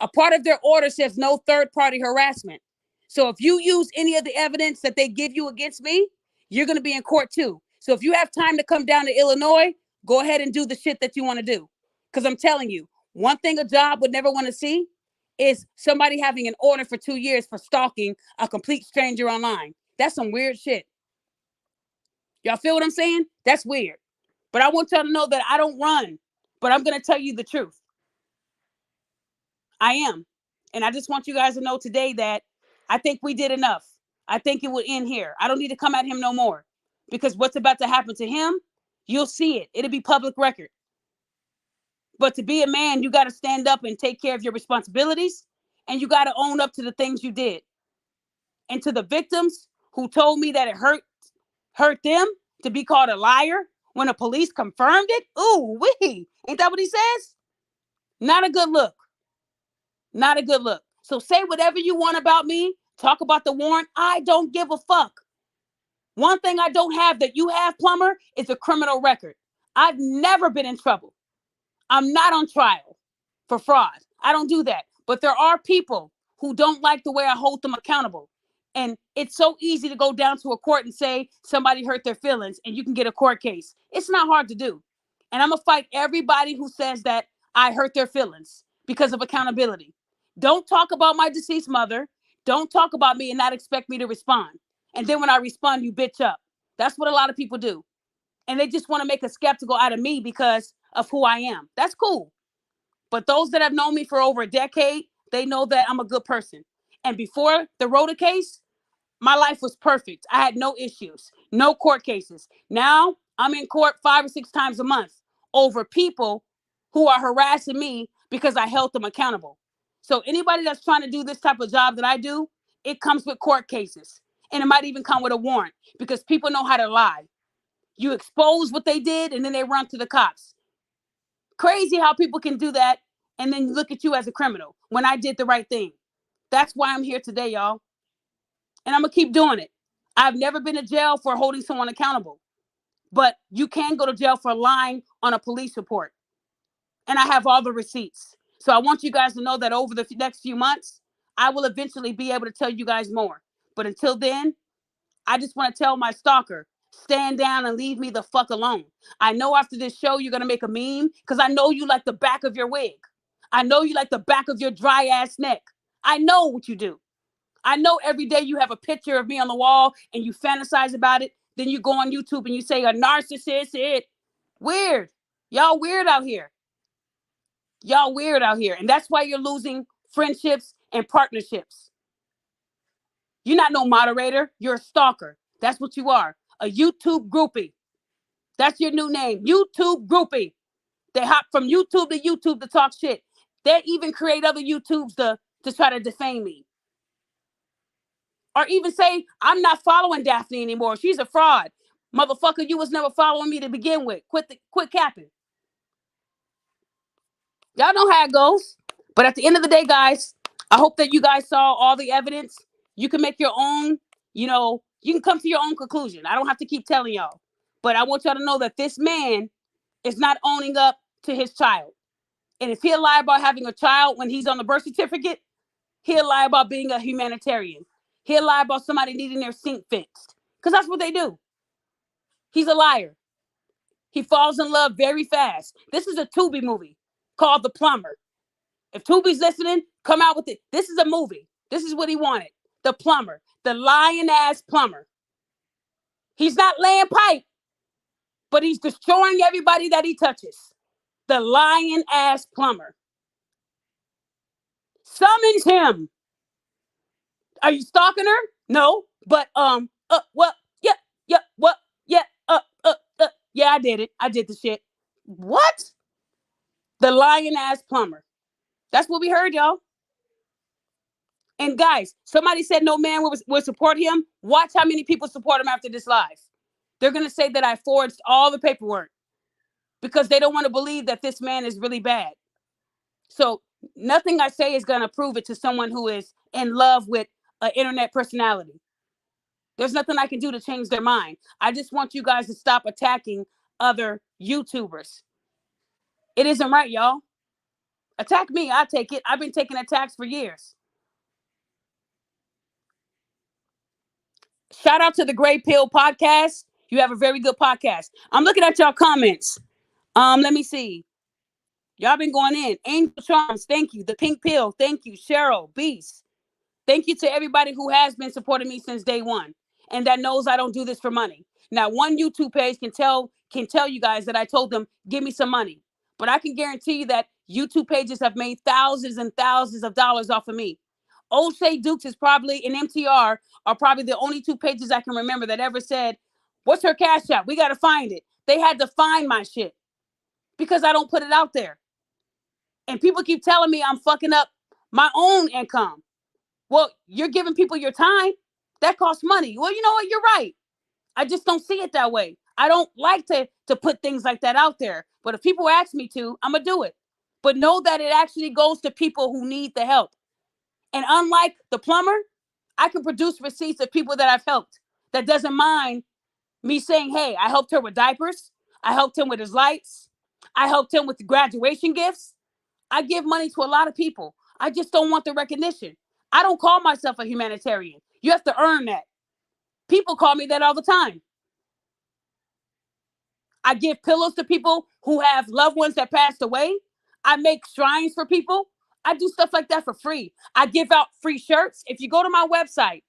A part of their order says no third-party harassment. So if you use any of the evidence that they give you against me, you're going to be in court too. So if you have time to come down to Illinois, go ahead and do the shit that you want to do. Because I'm telling you, one thing a job would never want to see is somebody having an order for 2 years for stalking a complete stranger online. That's some weird shit. Y'all feel what I'm saying? That's weird. But I want y'all to know that I don't run, but I'm going to tell you the truth. I am. And I just want you guys to know today that I think we did enough. I think it would end here. I don't need to come at him no more, because what's about to happen to him, you'll see it. It'll be public record. But to be a man, you got to stand up and take care of your responsibilities, and you got to own up to the things you did. And to the victims who told me that it hurt them to be called a liar when the police confirmed it, ooh, wee, ain't that what he says? Not a good look. Not a good look. So say whatever you want about me. Talk about the warrant. I don't give a fuck. One thing I don't have that you have, Plumber, is a criminal record. I've never been in trouble. I'm not on trial for fraud. I don't do that. But there are people who don't like the way I hold them accountable. And it's so easy to go down to a court and say somebody hurt their feelings and you can get a court case. It's not hard to do. And I'm going to fight everybody who says that I hurt their feelings because of accountability. Don't talk about my deceased mother. Don't talk about me and not expect me to respond. And then when I respond, you bitch up. That's what a lot of people do. And they just want to make a skeptical out of me because of who I am. That's cool. But those that have known me for over a decade, they know that I'm a good person. And before the Rhoda case, my life was perfect. I had no issues, no court cases. Now I'm in court 5 or 6 times a month over people who are harassing me because I held them accountable. So anybody that's trying to do this type of job that I do, it comes with court cases. And it might even come with a warrant because people know how to lie. You expose what they did and then they run to the cops. Crazy how people can do that and then look at you as a criminal when I did the right thing. That's why I'm here today, y'all. And I'm going to keep doing it. I've never been to jail for holding someone accountable. But you can go to jail for lying on a police report. And I have all the receipts. So I want you guys to know that over the next few months, I will eventually be able to tell you guys more. But until then, I just want to tell my stalker, stand down and leave me the fuck alone. I know after this show, you're going to make a meme because I know you like the back of your wig. I know you like the back of your dry ass neck. I know what you do. I know every day you have a picture of me on the wall and you fantasize about it. Then you go on YouTube and you say a narcissist. Weird. Y'all weird out here. Y'all weird out here. And that's why you're losing friendships and partnerships. You're not no moderator. You're a stalker. That's what you are. A YouTube groupie. That's your new name. YouTube groupie. They hop from YouTube to YouTube to talk shit. They even create other YouTubes to try to defame me. Or even say, I'm not following Daphne anymore. She's a fraud. Motherfucker, you was never following me to begin with. Quit capping. Y'all know how it goes. But at the end of the day, guys, I hope that you guys saw all the evidence. You can make your own, you can come to your own conclusion. I don't have to keep telling y'all. But I want y'all to know that this man is not owning up to his child. And if he'll lie about having a child when he's on the birth certificate, he'll lie about being a humanitarian. He'll lie about somebody needing their sink fixed. Because that's what they do. He's a liar. He falls in love very fast. This is a Tubi movie called The Plumber. If Tubi's listening, come out with it. This is a movie. This is what he wanted. The Plumber. The lying ass plumber. He's not laying pipe, but he's destroying everybody that he touches. The lying ass plumber. Summons him. Are you stalking her? No, but yeah, I did it. I did the shit. What? The lying ass plumber. That's what we heard, y'all. And guys, somebody said no man would support him. Watch how many people support him after this live. They're going to say that I forged all the paperwork because they don't want to believe that this man is really bad. So nothing I say is going to prove it to someone who is in love with an internet personality. There's nothing I can do to change their mind. I just want you guys to stop attacking other YouTubers. It isn't right, y'all. Attack me, I'll take it. I've been taking attacks for years. Shout out to the Gray Pill podcast. You have a very good podcast. I'm looking at y'all comments. Let me see. Y'all been going in. Angel Charms, thank you. The Pink Pill, thank you. Cheryl, Beast. Thank you to everybody who has been supporting me since day one and that knows I don't do this for money. Now, one YouTube page can tell you guys that I told them, give me some money. But I can guarantee you that YouTube pages have made thousands and thousands of dollars off of me. O'Shea Dukes is probably, and MTR are probably the only two pages I can remember that ever said, what's her cash app? We got to find it. They had to find my shit because I don't put it out there. And people keep telling me I'm fucking up my own income. Well, you're giving people your time. That costs money. Well, you know what? You're right. I just don't see it that way. I don't like to put things like that out there. But if people ask me to, I'm going to do it. But know that it actually goes to people who need the help. And unlike the plumber, I can produce receipts of people that I've helped that doesn't mind me saying, hey, I helped her with diapers. I helped him with his lights. I helped him with the graduation gifts. I give money to a lot of people. I just don't want the recognition. I don't call myself a humanitarian. You have to earn that. People call me that all the time. I give pillows to people who have loved ones that passed away. I make shrines for people. I do stuff like that for free. I give out free shirts. If you go to my website,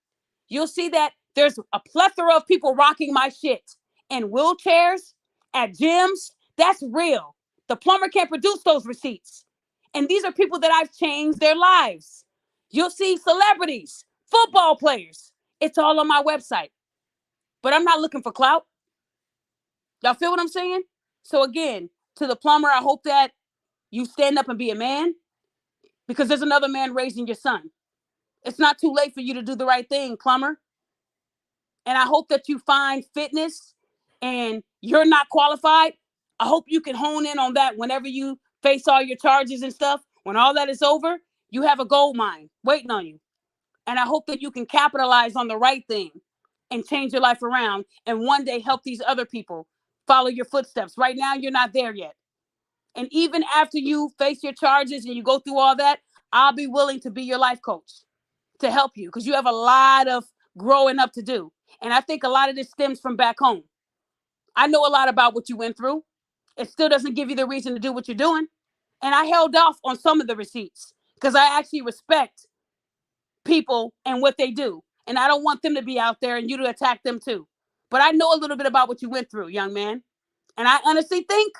you'll see that there's a plethora of people rocking my shit in wheelchairs, at gyms. That's real. The plumber can't produce those receipts. And these are people that I've changed their lives. You'll see celebrities, football players. It's all on my website. But I'm not looking for clout. Y'all feel what I'm saying? So again, to the plumber, I hope that you stand up and be a man because there's another man raising your son. It's not too late for you to do the right thing, plumber. And I hope that you find fitness and you're not qualified. I hope you can hone in on that whenever you face all your charges and stuff. When all that is over, you have a gold mine waiting on you. And I hope that you can capitalize on the right thing and change your life around and one day help these other people follow your footsteps. Right now, you're not there yet. And even after you face your charges and you go through all that, I'll be willing to be your life coach to help you because you have a lot of growing up to do. And I think a lot of this stems from back home. I know a lot about what you went through. It still doesn't give you the reason to do what you're doing. And I held off on some of the receipts because I actually respect people and what they do. And I don't want them to be out there and you to attack them too. But I know a little bit about what you went through, young man. And I honestly think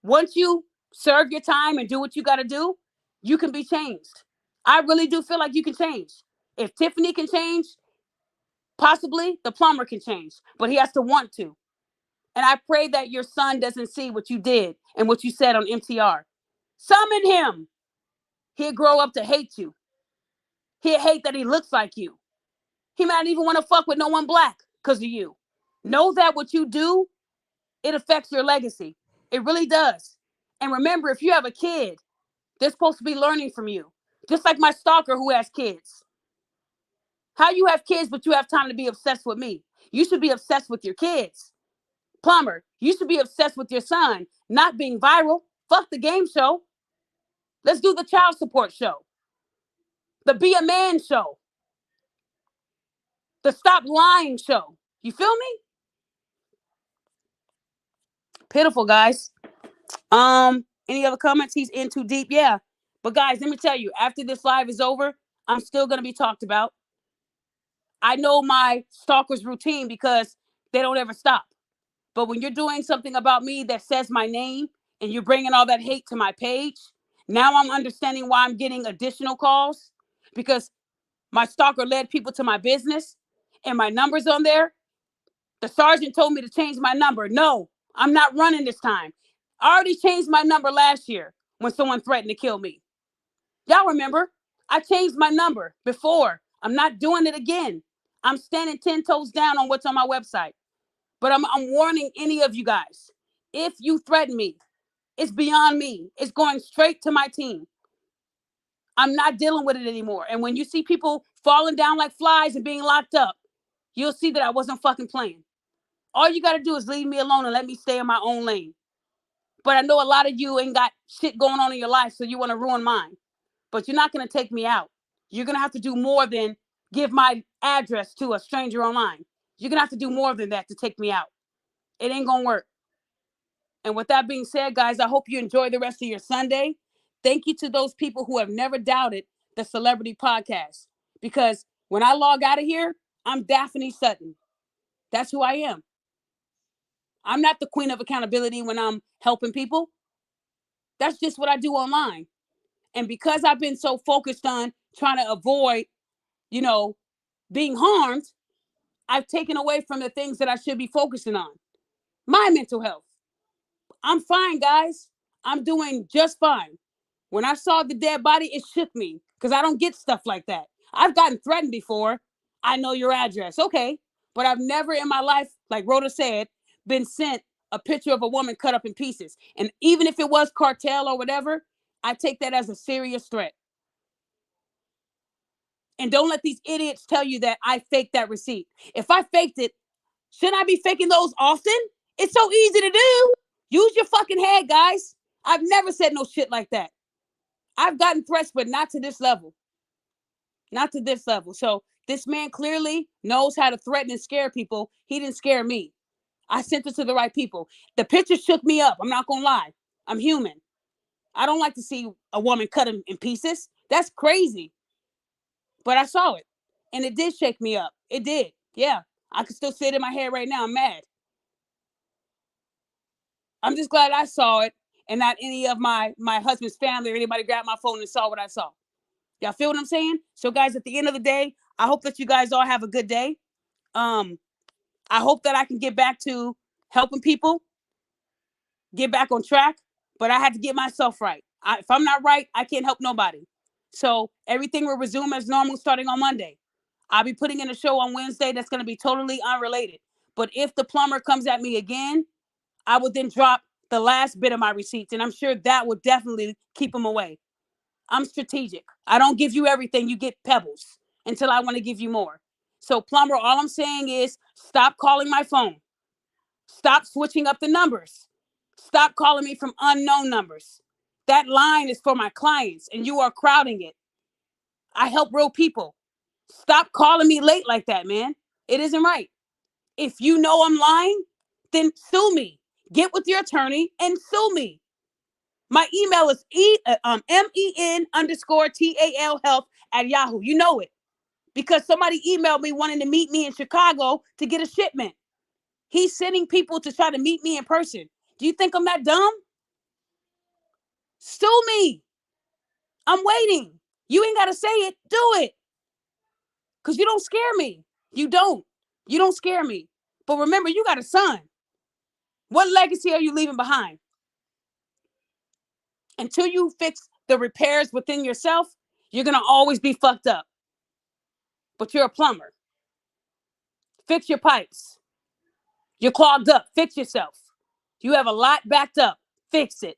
once you serve your time and do what you got to do, you can be changed. I really do feel like you can change. If Tiffany can change, possibly the plumber can change, but he has to want to. And I pray that your son doesn't see what you did and what you said on MTR. Summon him. He'll grow up to hate you. He'll hate that he looks like you. He might even want to fuck with no one black because of you. Know that what you do, it affects your legacy. It really does. And remember, if you have a kid, they're supposed to be learning from you. Just like my stalker who has kids. How you have kids, but you have time to be obsessed with me? You should be obsessed with your kids. Plumber, you should be obsessed with your son, not being viral. Fuck the game show. Let's do the child support show. The Be a Man show. The Stop Lying show. You feel me? Pitiful, guys. Any other comments? He's in too deep. Yeah. But guys, let me tell you, after this live is over, I'm still going to be talked about. I know my stalker's routine because they don't ever stop. But when you're doing something about me that says my name and you're bringing all that hate to my page, now I'm understanding why I'm getting additional calls because my stalker led people to my business and my number's on there. The sergeant told me to change my number. No, I'm not running this time. I already changed my number last year when someone threatened to kill me. Y'all remember? I changed my number before. I'm not doing it again. I'm standing 10 toes down on what's on my website. But I'm warning any of you guys. If you threaten me, it's beyond me. It's going straight to my team. I'm not dealing with it anymore. And when you see people falling down like flies and being locked up, you'll see that I wasn't fucking playing. All you got to do is leave me alone and let me stay in my own lane. But I know a lot of you ain't got shit going on in your life, so you want to ruin mine. But you're not going to take me out. You're going to have to do more than give my address to a stranger online. You're going to have to do more than that to take me out. It ain't going to work. And with that being said, guys, I hope you enjoy the rest of your Sunday. Thank you to those people who have never doubted the Celebrity Podcast. Because when I log out of here, I'm Daphne Sutton. That's who I am. I'm not the queen of accountability when I'm helping people. That's just what I do online. And because I've been so focused on trying to avoid, being harmed, I've taken away from the things that I should be focusing on. My mental health. I'm fine, guys. I'm doing just fine. When I saw the dead body, it shook me because I don't get stuff like that. I've gotten threatened before. I know your address. Okay. But I've never in my life, like Rhoda said, been sent a picture of a woman cut up in pieces. And even if it was cartel or whatever, I take that as a serious threat. And don't let these idiots tell you that I faked that receipt. If I faked it, shouldn't I be faking those often? It's so easy to do. Use your fucking head, guys. I've never said no shit like that. I've gotten threats, but not to this level. Not to this level. So this man clearly knows how to threaten and scare people. He didn't scare me. I sent it to the right people. The picture shook me up. I'm not going to lie. I'm human. I don't like to see a woman cut in pieces. That's crazy. But I saw it. And it did shake me up. It did. Yeah. I can still see it in my head right now. I'm mad. I'm just glad I saw it and not any of my husband's family or anybody grabbed my phone and saw what I saw. Y'all feel what I'm saying? So guys, at the end of the day, I hope that you guys all have a good day. I hope that I can get back to helping people, get back on track, but I had to get myself right. If I'm not right, I can't help nobody. So everything will resume as normal starting on Monday. I'll be putting in a show on Wednesday that's going to be totally unrelated. But if the plumber comes at me again, I would then drop the last bit of my receipts, and I'm sure that would definitely keep them away. I'm strategic. I don't give you everything. You get pebbles until I want to give you more. So, plumber, all I'm saying is stop calling my phone. Stop switching up the numbers. Stop calling me from unknown numbers. That line is for my clients, and you are crowding it. I help real people. Stop calling me late like that, man. It isn't right. If you know I'm lying, then sue me. Get with your attorney and sue me. My email is men_tal health@yahoo. You know it. Because somebody emailed me wanting to meet me in Chicago to get a shipment. He's sending people to try to meet me in person. Do you think I'm that dumb? Sue me. I'm waiting. You ain't got to say it. Do it. Because you don't scare me. You don't. You don't scare me. But remember, you got a son. What legacy are you leaving behind? Until you fix the repairs within yourself, you're going to always be fucked up. But you're a plumber. Fix your pipes. You're clogged up. Fix yourself. You have a lot backed up. Fix it.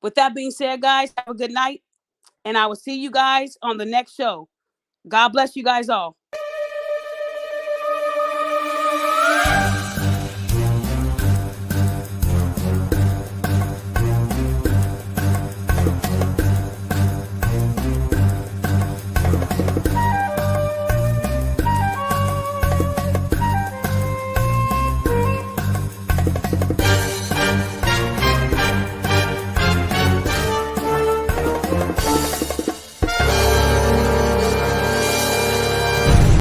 With that being said, guys, have a good night. And I will see you guys on the next show. God bless you guys all.